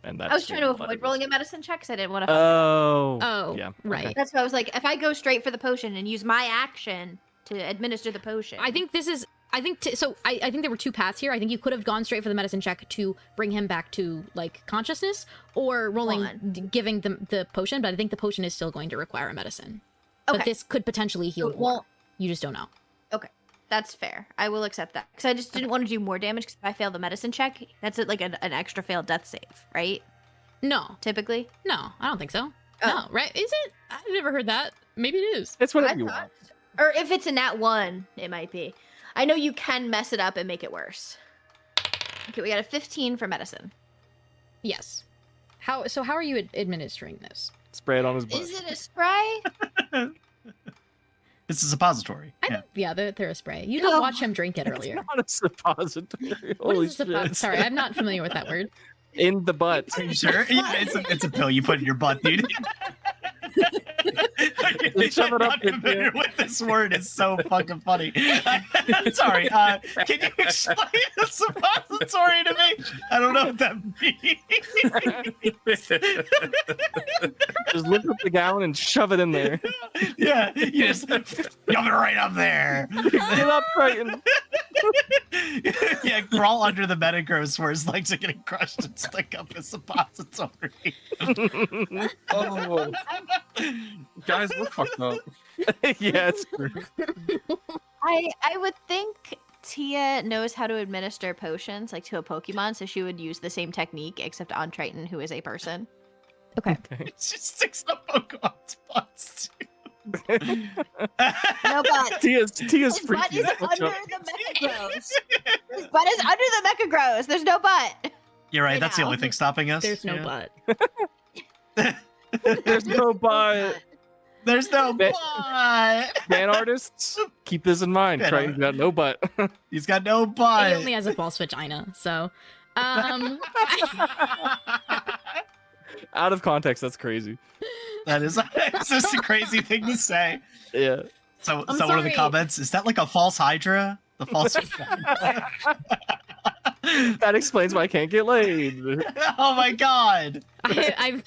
and that's. I was trying to what avoid it rolling is. a medicine check because I didn't want to. Oh. Oh, Yeah. right. okay. That's why I was like, if I go straight for the potion and use my action to administer the potion, I think this is. I think I think there were two paths here. I think you could have gone straight for the medicine check to bring him back to like consciousness, or rolling giving the potion. But I think the potion is still going to require a medicine. Okay. But this could potentially heal. It more. won't- You just don't know. That's fair. I will accept that because I just didn't want to do more damage. Because if I fail the medicine check, that's like an extra failed death save, right? No, Typically. no, I don't think so. Oh. No, right? Is it? I've never heard that. Maybe it is. It's whatever I you thought- want. Or if it's a nat 1, it might be. I know you can mess it up and make it worse. Okay, we got a 15 for medicine. Yes. How are you administering this? Spray it on his butt. Is it a spray? It's a suppository. I Yeah. think, yeah, they're a spray. You No. did watch him drink it It's earlier. not a suppository. What Holy is a shit! Sorry, I'm not familiar with that word. In the butt. Are you sure? Yeah, it's a pill you put in your butt, dude. Just shove it up Not in familiar there. with this word is so fucking funny. Sorry, can you explain the suppository to me? I don't know what that means. Just lift up the gallon and shove it in there. Yeah, you just shove it right up there. Get up, Triton. Yeah, crawl under the Mechagross where his legs are getting crushed and stick up a suppository. Oh, guys, we're fucked up. Yeah, it's true. I would think Tia knows how to administer potions like to a Pokemon, so she would use the same technique except on Triton, who is a person. Okay. It just sticks the Pokemon's butts. No butt. Tia's His butt freaking is out. under the Mechagross. His butt is under the Mechagross. There's no butt. You're right, Right that's the now. only thing stopping us. There's no Yeah. butt. There's no butt. There's no Ba- butt. Fan artists, keep this in mind. Fan Triton's got no butt. He's got no He butt. only has a false vagina, so Out of context, that's crazy. That is it's just a crazy thing to say. Yeah. So I'm someone in the sorry. comments, is that like a false Hydra? The false That explains why I can't get laid. Oh my god. I've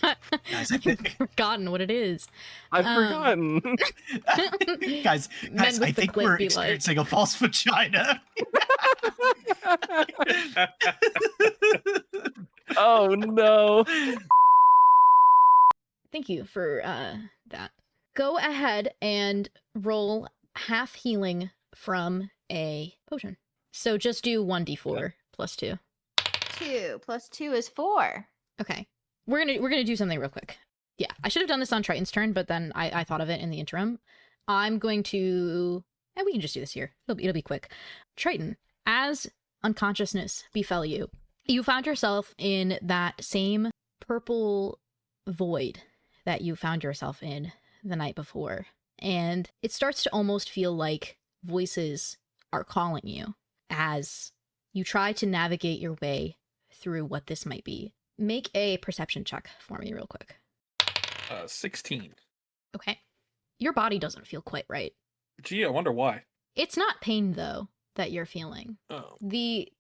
Guys, I think, forgotten what it is. I've Um, forgotten. guys, Men I with the think clit we're be like- experiencing a false vagina. Oh no. Thank you for that. Go ahead and roll half healing from a potion. So just do 1d4 plus 2. 2 plus 2 is 4. Okay. We're gonna do something real quick. Yeah, I should have done this on Triton's turn, but then I thought of it in the interim. I'm going to, and we can just do this here. It'll be quick. Triton, as unconsciousness befell you, you found yourself in that same purple void that you found yourself in the night before, and it starts to almost feel like voices are calling you as you try to navigate your way through what this might be. Make a perception check for me real quick. 16. Okay. Your body doesn't feel quite right. Gee, I wonder why. It's not pain, though, that you're feeling. Oh. The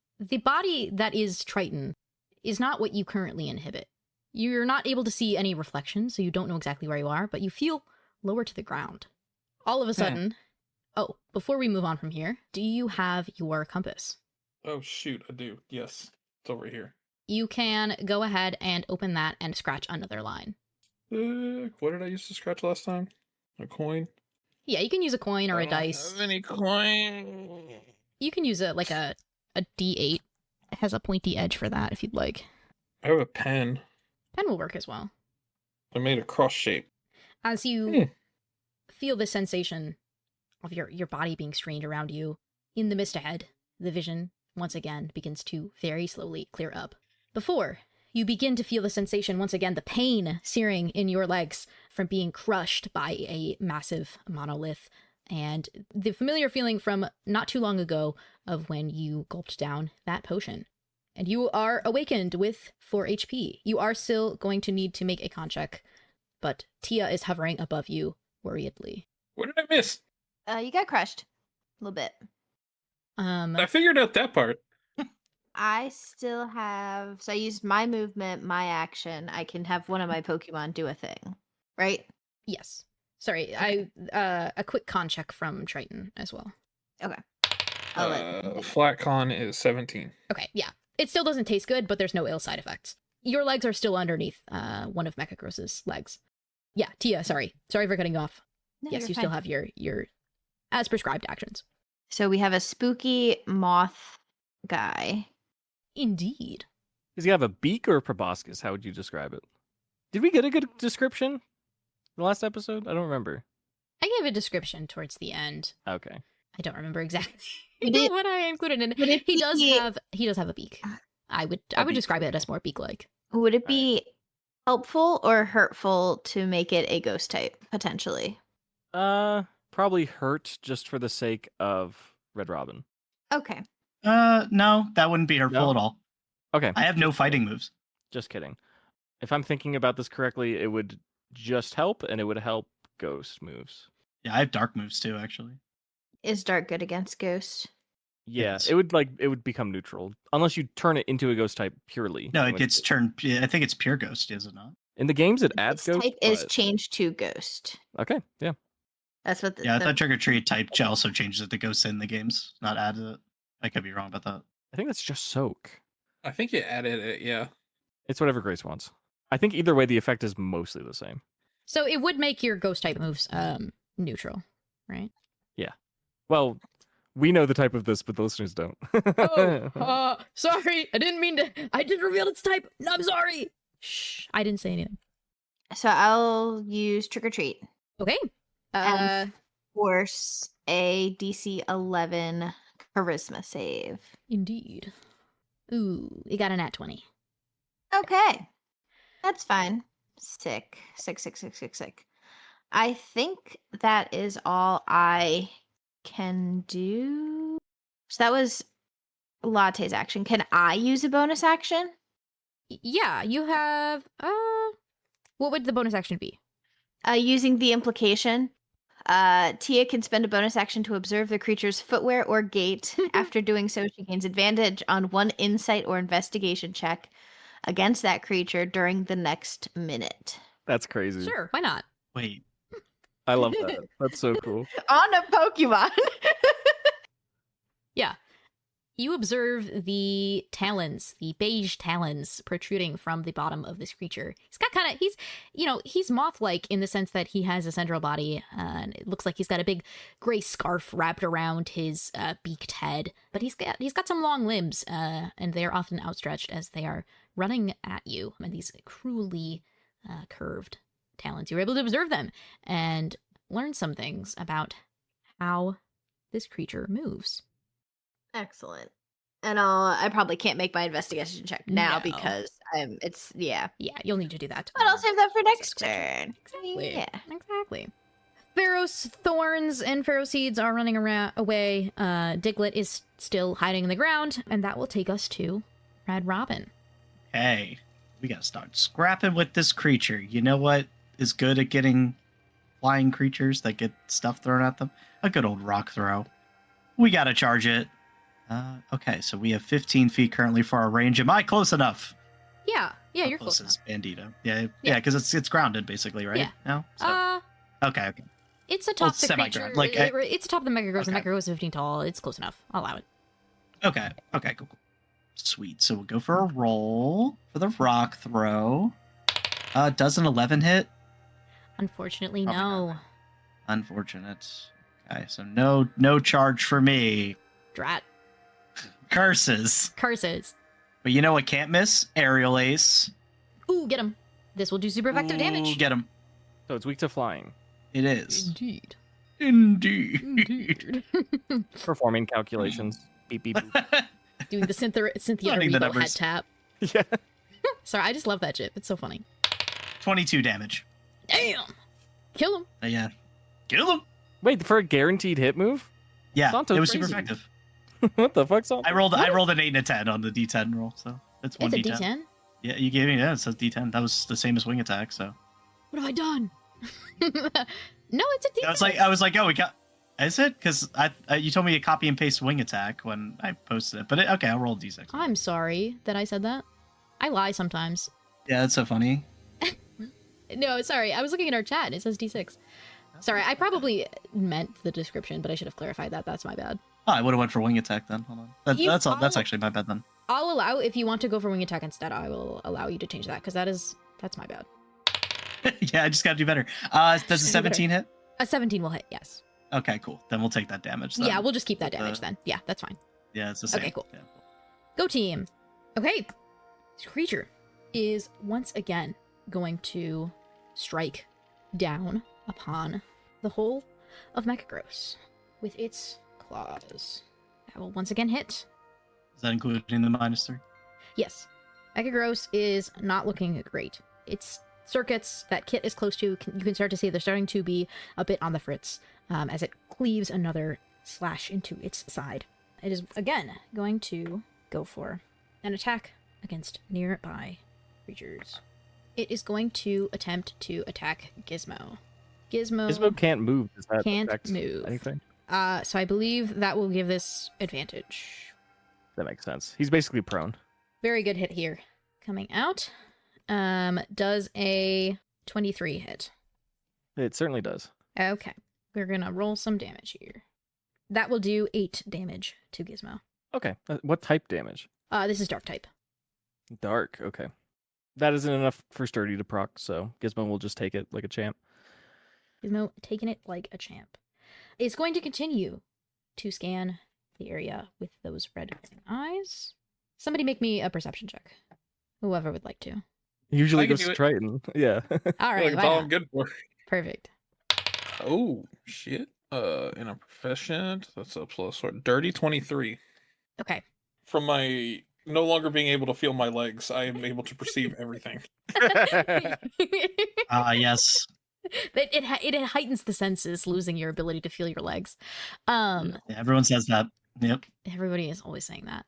body that is Triton is not what you currently inhibit. You're not able to see any reflection, so you don't know exactly where you are, but you feel lower to the ground. All of a sudden... Oh, before we move on from here, do you have your compass? Oh, shoot, I do. Yes, it's over here. You can go ahead and open that and scratch another line. What did I use to scratch last time? A coin? Yeah, you can use a coin or I a don't dice. have any coin. You can use a D8. It has a pointy edge for that if you'd like. I have a pen. Pen will work as well. I made a cross shape. As you feel the sensation of your body being strained around you, in the mist ahead, the vision once again begins to very slowly clear up. Before you begin to feel the sensation once again, the pain searing in your legs from being crushed by a massive monolith, and the familiar feeling from not too long ago of when you gulped down that potion. And you are awakened with 4 HP. You are still going to need to make a con check, but Tia is hovering above you worriedly. What did I miss? You got crushed a little bit. I figured out that part. I still have. So I used my movement, my action. I can have one of my Pokemon do a thing, right? Yes. Sorry, a quick con check from Triton as well. Okay. I'll let Flat con is 17. Okay, yeah. It still doesn't taste good, but there's no ill side effects. Your legs are still underneath one of Mechagross's legs. Yeah, Tia, sorry. Sorry for cutting you off. No, yes, you're you fine. still have your as prescribed actions. So we have a spooky moth guy. Indeed. Does he have a beak or a proboscis? How would you describe it? Did we get a good description in the last episode? I don't remember. I gave a description towards the end. Okay. I don't remember exactly Would it- what I included in would it. it He does be- have a beak. I would beak. describe it as more beak-like. Would it be helpful or hurtful to make it a ghost type, potentially? Probably hurt just for the sake of Red Robin. Okay. No, that wouldn't be hurtful No? at all. Okay. I have no fighting moves. Just kidding. If I'm thinking about this correctly, it would just help, and it would help ghost moves. Yeah, I have dark moves too, actually. Is dark good against ghost? Yeah, Yes. it would become neutral unless you turn it into a ghost type purely. No, in it which gets case- turned. I think it's pure ghost, is it not? in the games. It adds Its ghost. type is but- changed to ghost. Okay, yeah. That's what the, Yeah, I the- thought Trick or Treat type also changes it to ghost in the games, not added it. I could be wrong about that. I think that's just soak. I think it added it, yeah. It's whatever Grace wants. I think either way, the effect is mostly the same. So it would make your ghost type moves neutral, right? Well, we know the type of this, but the listeners don't. Sorry. I didn't mean to. I didn't reveal its type. I'm sorry. Shh. I didn't say anything. So I'll use trick or treat Okay. and force a DC 11 charisma save. Indeed. Ooh, you got a nat 20. Okay, that's fine. Sick. I think that is all I can do. So that was Latte's action. Can I use a bonus action? Yeah, you have. What would the bonus action be? Using the implication, Tia can spend a bonus action to observe the creature's footwear or gait. After doing so, she gains advantage on one insight or investigation check against that creature during the next minute. That's crazy. Sure, why not? Wait, I love that. That's so cool. On a Pokemon. Yeah. You observe the talons, the beige talons protruding from the bottom of this creature. He's got he's moth-like in the sense that he has a central body, and it looks like he's got a big gray scarf wrapped around his beaked head. But he's got some long limbs, and they are often outstretched as they are running at you. And these cruelly curved talons. You're able to observe them and learn some things about how this creature moves. Excellent. And I probably can't make my investigation check now No. because Yeah, you'll need to do that. But I'll save that for next Discretion. turn. Exactly. Yeah. Exactly. Pharaoh's thorns and Pharaoh seeds are running away. Diglett is still hiding in the ground, and that will take us to Red Robin. hey, we gotta start scrapping with this creature. You know what is good at getting flying creatures that get stuff thrown at them? A good old rock throw. We gotta charge it. Okay, so we have 15 feet currently for our range. Am I close enough? Yeah, How you're close is enough. Bandito? Yeah, because it's grounded basically, right? Yeah. No. So, okay. It's atop the semi-ground, creature. like, It's atop the Mechagross. The okay. Mechagross is 15 tall. It's close enough. I'll allow it. Okay, cool. Sweet. So we'll go for a roll for the rock throw. Does an 11 hit? Unfortunately, Probably no. not. Unfortunate. Okay, so no charge for me. Drat. Curses. Curses. But you know what can't miss? Aerial Ace. Ooh, get him. This will do super effective damage. Get him. So it's weak to flying. It is. Indeed. Indeed. Performing calculations. Beep, beep, boop. Doing the Cynthia Learning the Erivo head numbers. tap. Yeah. Sorry, I just love that shit. It's so funny. 22 damage. Damn. Kill him. Yeah. Kill him. Wait, for a guaranteed hit move? Yeah, Santo's it was super crazy. effective. What the fuck's on? I rolled an 8 and a 10 on the D10 roll, so it's one It's a D10. D10. Yeah, you gave me it says D10. That was the same as wing attack, so What have I done? No, it's a D10. I was like, oh, we got. Is it? Because you told me to copy and paste wing attack when I posted it, but okay, I'll roll D6. I'm sorry that I said that. I lie sometimes. Yeah, that's so funny. No, sorry. I was looking at our chat and it says D6. Sorry, I probably meant the description, but I should have clarified that. That's my bad. Oh, I would have went for wing attack then. Hold on. You That's all. That's all- actually my bad then. I'll allow, if you want to go for wing attack instead, I will allow you to change that, because that's my bad. Yeah, I just gotta do better. Does a Do 17 hit? A 17 will hit, yes. Okay, cool. Then we'll take that damage. Then. Yeah, we'll just keep that With damage the- then. Yeah, that's fine. Yeah, it's the same. Okay, cool. Yeah. Go team. Okay. This creature is once again going to strike down upon the whole of Mechagross with its claws. That will once again hit. Is that including the -3? Yes. Mechagross is not looking great. Its circuits that Kit is close to, you can start to see they're starting to be a bit on the fritz as it cleaves another slash into its side. It is, again, going to go for an attack against nearby creatures. It is going to attempt to attack Gizmo. Gizmo can't move. Does that Can't affect move. anything? So I believe that will give this advantage. That makes sense. He's basically prone. Very good hit here. Coming out. Does a 23 hit. It certainly does. Okay. We're gonna roll some damage here. That will do 8 damage to Gizmo. Okay. What type damage? This is dark type. Dark. Okay. That isn't enough for Sturdy to proc, so Gizmo will just take it like a champ. Gizmo taking it like a champ. It's going to continue to scan the area with those red eyes. Somebody make me a perception check. Whoever would like to. Usually I can goes do to it. Triton. Yeah. All right. Like, why that's all not? I'm good for. Perfect. Oh shit. And I'm proficient. That's a plus one. Dirty 23. Okay. From my no longer being able to feel my legs, I am able to perceive everything. Yes. It heightens the senses, losing your ability to feel your legs. Yeah, everyone says that. Yep. Everybody is always saying that.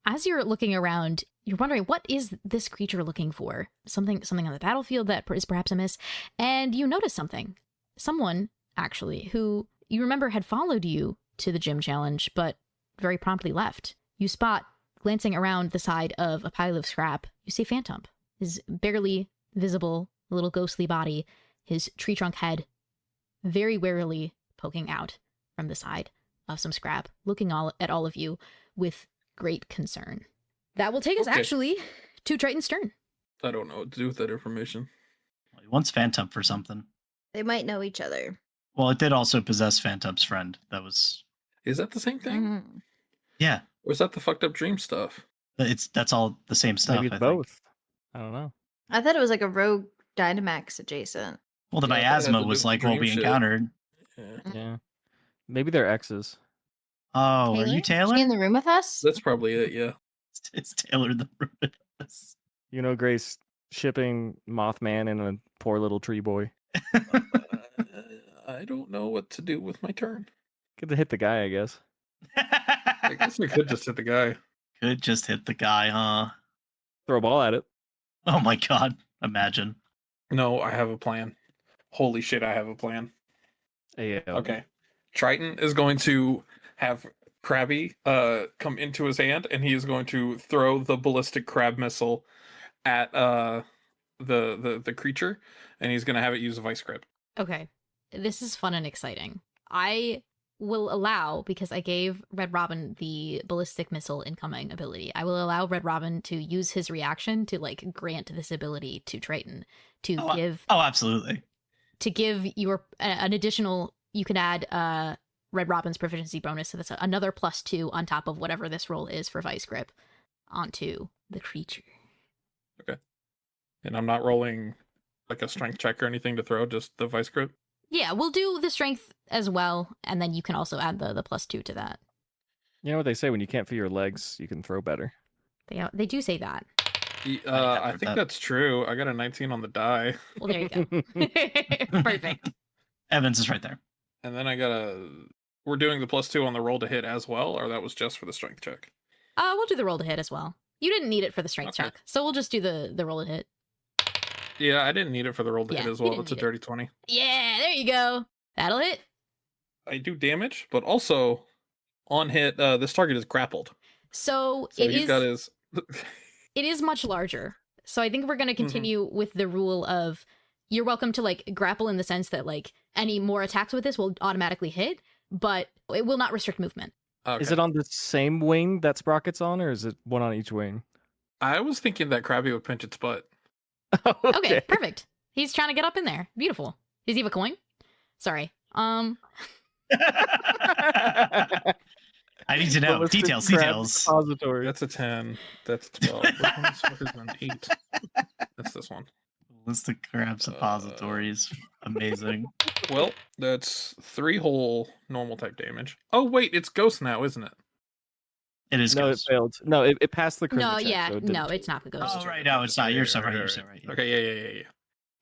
As you're looking around, you're wondering, what is this creature looking for? Something on the battlefield that is perhaps amiss, and you notice something. Someone, actually, who you remember had followed you to the gym challenge, but very promptly left. You spot, glancing around the side of a pile of scrap, you see Phantom. His barely visible little ghostly body, his tree trunk head, very warily poking out from the side of some scrap, looking at all of you with great concern. That will take us Okay. actually to Triton's turn. I don't know what to do with that information. He wants Phantom for something. They might know each other. Well, it did also possess Phantom's friend. That was. Is that the same thing? Mhm. Yeah. Or is that the fucked up dream stuff? That's all the same stuff. Maybe I it's think. both. I don't know. I thought it was like a rogue Dynamax adjacent. Well, the Yeah, I thought it had to miasma do was with like what dream we shit. encountered. Yeah. Yeah. Maybe they're exes. Oh, are you Taylor? Is she in the room with us? That's probably it, yeah. It's Taylor the Rubinus. You know, Grace shipping Mothman and a poor little tree boy. I don't know what to do with my turn. Good to hit the guy, I guess. I guess we could just hit the guy. Could just hit the guy, huh? Throw a ball at it. Oh my god. Imagine. No, I have a plan. Holy shit, I have a plan. AO. Okay. Triton is going to have Krabby come into his hand, and he is going to throw the ballistic crab missile at the creature, and he's going to have it use a vice grip. Okay. This is fun and exciting. I will allow, because I gave Red Robin the ballistic missile incoming ability, I will allow Red Robin to use his reaction to like grant this ability to Triton to give Oh, absolutely. your an additional, you can add Red Robin's proficiency bonus, so that's another +2 on top of whatever this roll is for vice grip onto the creature. And I'm not rolling like a strength check or anything to throw, just the vice grip. Yeah, we'll do the strength as well, and then you can also add the +2 to that. You know what they say, when you can't feel your legs, you can throw better. They do say that. I think that's true. I got a 19 on the die. Well, there you go. Perfect. Evans is right there. And then I got we're doing the +2 on the roll to hit as well, or that was just for the strength check? We'll do the roll to hit as well. You didn't need it for the strength check, so we'll just do the roll to hit. Yeah, I didn't need it for the roll to hit as well. It's a dirty 20. Yeah, there you go. That'll hit. I do damage, but also on hit, this target is grappled. So he's got his... It is much larger. So I think we're going to continue with the rule of you're welcome to like grapple in the sense that like any more attacks with this will automatically hit, but it will not restrict movement. Okay. Is it on the same wing that Sprocket's on, or is it one on each wing? I was thinking that Krabby would pinch its butt. Okay, perfect. He's trying to get up in there. Beautiful. Does he have a coin? Sorry. I need to know. Details. Depository. That's a 10. That's 12. Which one is an 8? That's this one. List of crab suppositories. Amazing. Well, that's 3 whole normal type damage. Oh, wait, it's ghost now, isn't it? It is No, ghost. it failed. No, it passed the critical No, check, yeah, so it no, didn't. it's not the ghost. Oh, right. No, it's not. You're so right. You're so right. Okay, yeah.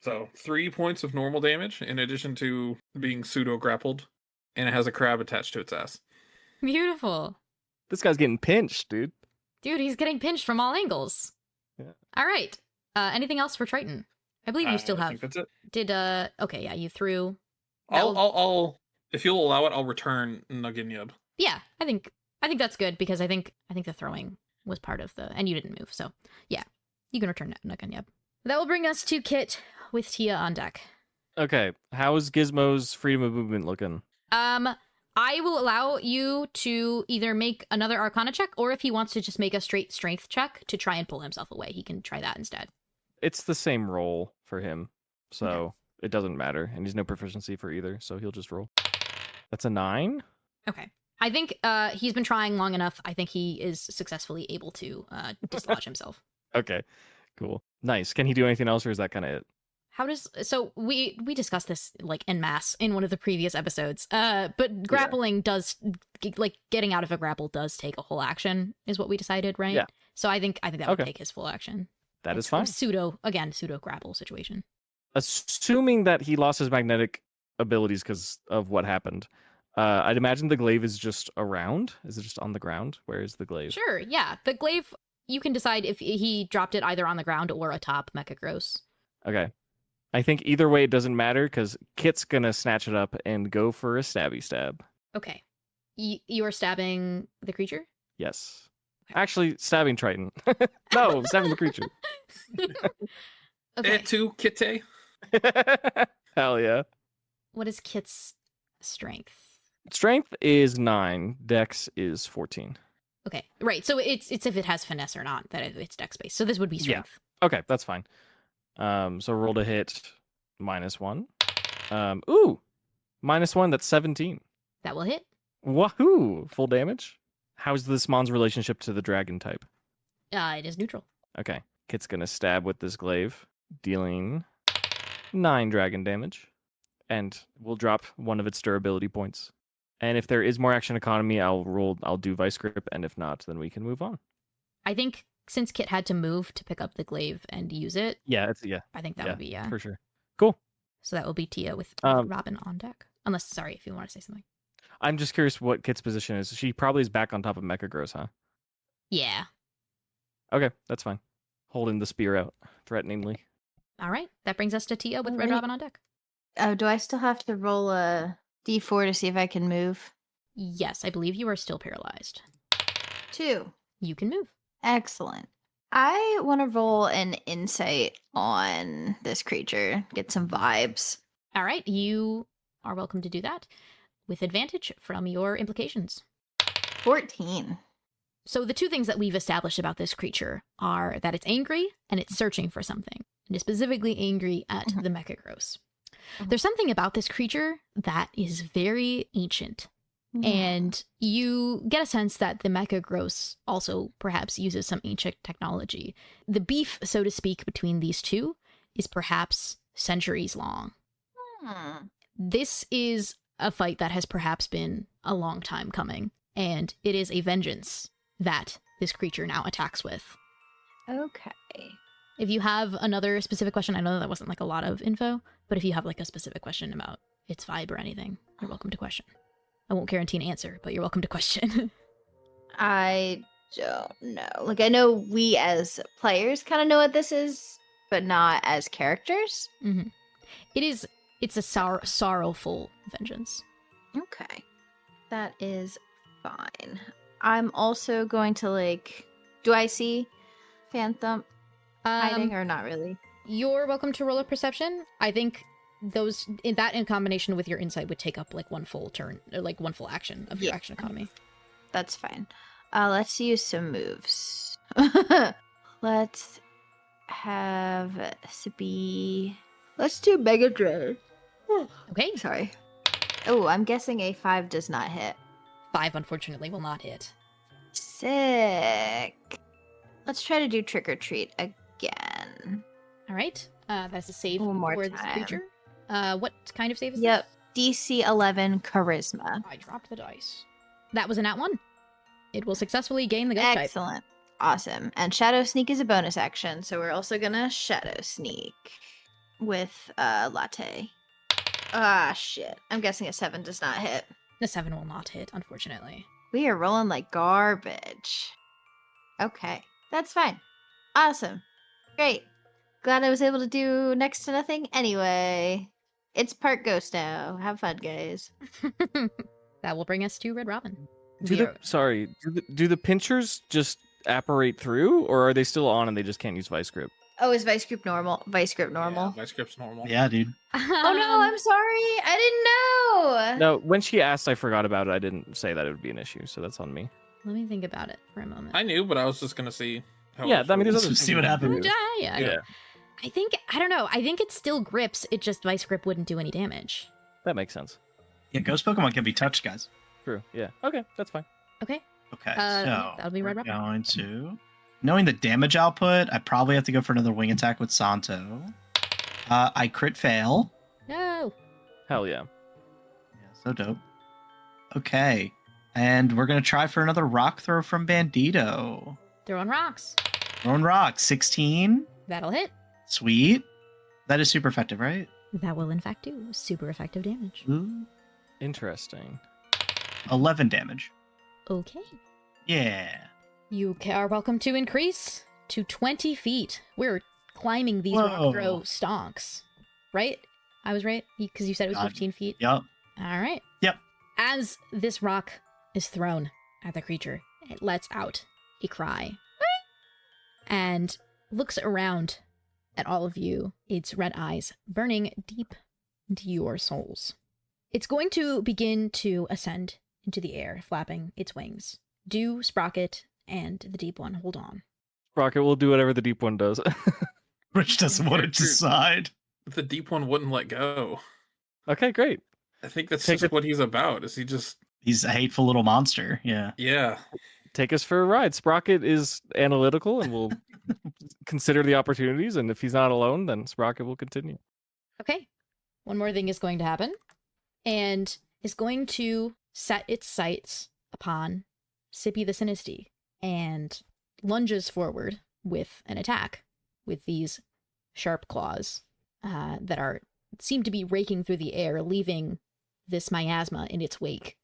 So 3 points of normal damage in addition to being pseudo grappled, and it has a crab attached to its ass. Beautiful. This guy's getting pinched, dude. Dude, he's getting pinched from all angles. Yeah. All right. Anything else for Triton? I believe you still I have. think that's it. Okay, yeah, you threw. I'll if you'll allow it, I'll return Nuginyub. Yeah, I think that's good because I think the throwing was part of and you didn't move, so yeah, you can return Nuginyub. That will bring us to Kit with Tia on deck. Okay, how is Gizmo's freedom of movement looking? I will allow you to either make another Arcana check, or if he wants to just make a straight strength check to try and pull himself away, he can try that instead. It's the same roll for him, so it doesn't matter, and he's no proficiency for either, so he'll just roll. That's a 9. Okay. I think he's been trying long enough. I think he is successfully able to dislodge himself. Okay, cool. Nice. Can he do anything else, or is that kind of it? So we discussed this like en masse in one of the previous episodes. But grappling does, like, getting out of a grapple does take a whole action, is what we decided, right? Yeah. So I think that would take his full action. That it's is fine. Pseudo grapple situation. Assuming that he lost his magnetic abilities because of what happened, I'd imagine the glaive is just around. Is it just on the ground? Where is the glaive? Sure, yeah. The glaive, you can decide if he dropped it either on the ground or atop Mechagross. Okay. I think either way it doesn't matter because Kit's gonna snatch it up and go for a stabby stab. Okay. You are stabbing the creature? Yes. Actually, stabbing Triton. No, stabbing the creature. Okay. To Kite. Hell yeah. What is Kit's strength? Strength is 9. Dex is 14. Okay, right. So it's if it has finesse or not that it's dex based. So this would be strength. Yeah. Okay, that's fine. So roll to hit -1. -1. That's 17. That will hit. Wahoo! Full damage. How's this mon's relationship to the dragon type? It is neutral. Okay. Kit's gonna stab with this glaive, dealing 9 dragon damage, and we'll drop one of its durability points. And if there is more action economy, I'll do vice grip, and if not, then we can move on. I think since Kit had to move to pick up the glaive and use it, I think that would be for sure. Cool. So that will be Tia with Robin on deck. Unless, sorry, if you want to say something. I'm just curious what Kit's position is. She probably is back on top of Mechagross, huh? Yeah. Okay, that's fine. Holding the spear out threateningly. All right, that brings us to Tia with Red Robin on deck. Oh, do I still have to roll a d4 to see if I can move? Yes, I believe you are still paralyzed. 2. You can move. Excellent. I want to roll an insight on this creature, get some vibes. All right, you are welcome to do that with advantage from your implications. 14. So the two things that we've established about this creature are that it's angry and it's searching for something. It is specifically angry at the Mechagross. There's something about this creature that is very ancient. And you get a sense that the Mechagross also perhaps uses some ancient technology. The beef, so to speak, between these two is perhaps centuries long. This is a fight that has perhaps been a long time coming, and it is a vengeance that this creature now attacks with. Okay. If you have another specific question, I know that wasn't like a lot of info, but if you have like a specific question about its vibe or anything, you're welcome to question. I won't guarantee an answer, but you're welcome to question. I don't know. Like, I know we as players kind of know what this is, but not as characters. Mm-hmm. It's a sorrowful vengeance. Okay. That is fine. I'm also going to, like, do I see Phantom hiding or not really? You're welcome to roll a perception. I think that in combination with your insight would take up like one full turn, or like one full action of your action economy. That's fine. Let's use some moves. Let's have Sippy. Let's do Mega Drive. Okay. Sorry. Oh, I'm guessing a 5 does not hit. 5 unfortunately will not hit. Sick. Let's try to do Trick or Treat again. All right. That's a save One more for this time. creature. What kind of save is Yep. this? DC 11 Charisma. I dropped the dice. That was a nat 1. It will successfully gain the ghost type. Excellent. Awesome. And Shadow Sneak is a bonus action, so we're also gonna Shadow Sneak with Latte. Ah, shit. I'm guessing a 7 does not hit. The 7 will not hit, unfortunately. We are rolling like garbage. Okay. That's fine. Awesome. Great. Glad I was able to do next to nothing anyway. It's part ghost now. Have fun, guys. That will bring us to Red Robin. Do the pinchers just apparate through, or are they still on and they just can't use Vice Grip? Oh, is Vice Grip normal? Vice Grip normal? Yeah, Vice Grip's normal. Yeah, dude. Oh no, I'm sorry. I didn't know. No, when she asked, I forgot about it. I didn't say that it would be an issue, so that's on me. Let me think about it for a moment. I knew, but I was just gonna see. How Yeah, it I mean, there's feels. other See things what we can happens. do. Yeah. I don't know. I think it still grips. It just Vice Grip wouldn't do any damage. That makes sense. Yeah, ghost Pokemon can be touched, guys. True. Yeah. Okay, that's fine. Okay. Okay, yeah, so that'll be Red we're Robin. going to... Knowing the damage output, I probably have to go for another wing attack with Santo. I crit fail. No. Hell yeah. Yeah, so dope. Okay, and we're going to try for another rock throw from Bandito. Throwing rocks. Throwing rocks, 16. That'll hit. Sweet. That is super effective, right? That will in fact do super effective damage. Ooh. Interesting. 11 damage. Okay. Yeah. You are welcome to increase to 20 feet. We're climbing these rock Whoa. throw stonks. Right? I was right? Because you said it was 15 feet? Yup. All right. Yep. As this rock is thrown at the creature, it lets out a cry and looks around at all of you, its red eyes burning deep into your souls. It's going to begin to ascend into the air, flapping its wings. Do Sprocket and the Deep One hold on? Rocket will do whatever the deep one does. Rich doesn't want to True. decide. The deep one wouldn't let go. Okay, great. I think that's Take just it- what he's about. Is he just? He's a hateful little monster. Yeah. Yeah. Take us for a ride. Sprocket is analytical and will consider the opportunities, and if he's not alone, then Sprocket will continue. Okay. One more thing is going to happen, and is going to set its sights upon Sippy the Sinisty and lunges forward with an attack with these sharp claws that seem to be raking through the air, leaving this miasma in its wake.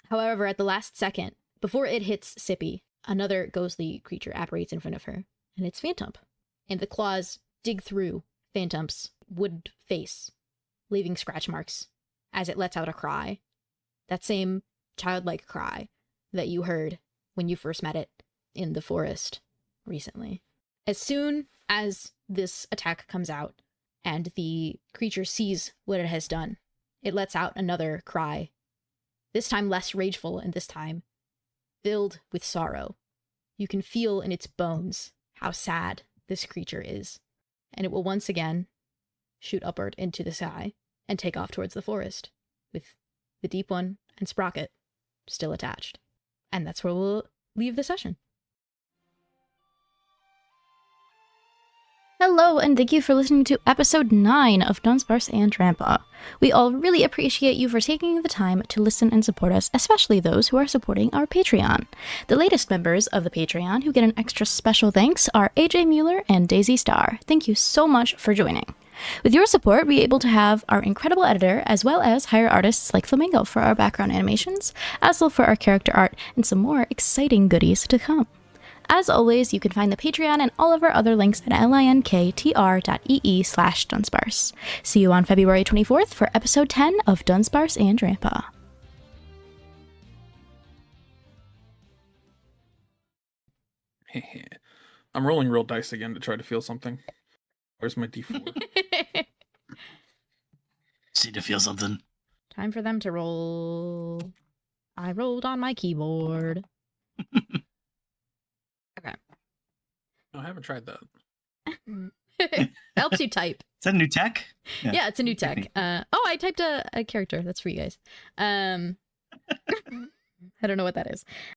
However, at the last second, before it hits Sippy, another ghostly creature apparates in front of her, and it's Phantom. And the claws dig through Phantom's wood face, leaving scratch marks as it lets out a cry. That same childlike cry that you heard when you first met it in the forest recently. As soon as this attack comes out and the creature sees what it has done, it lets out another cry, this time less rageful and this time filled with sorrow. You can feel in its bones how sad this creature is, and it will once again shoot upward into the sky and take off towards the forest, with the Deep One and Sprocket still attached. And that's where we'll leave the session. Hello, and thank you for listening to episode 9 of Dunsparce and Drampa. We all really appreciate you for taking the time to listen and support us, especially those who are supporting our Patreon. The latest members of the Patreon who get an extra special thanks are AJ Mueller and Daisy Starr. Thank you so much for joining. With your support, we're able to have our incredible editor, as well as hire artists like Flamingo for our background animations, Asel for our character art, and some more exciting goodies to come. As always, you can find the Patreon and all of our other links at linktr.ee/Dunsparce. See you on February 24th for episode 10 of Dunsparce and Drampa. I'm rolling real dice again to try to feel something. Where's my D4? See to feel something. Time for them to roll. I rolled on my keyboard. Okay. I haven't tried that. Helps you type. Is that new tech? Yeah, it's a new tech. I typed a character. That's for you guys. I don't know what that is.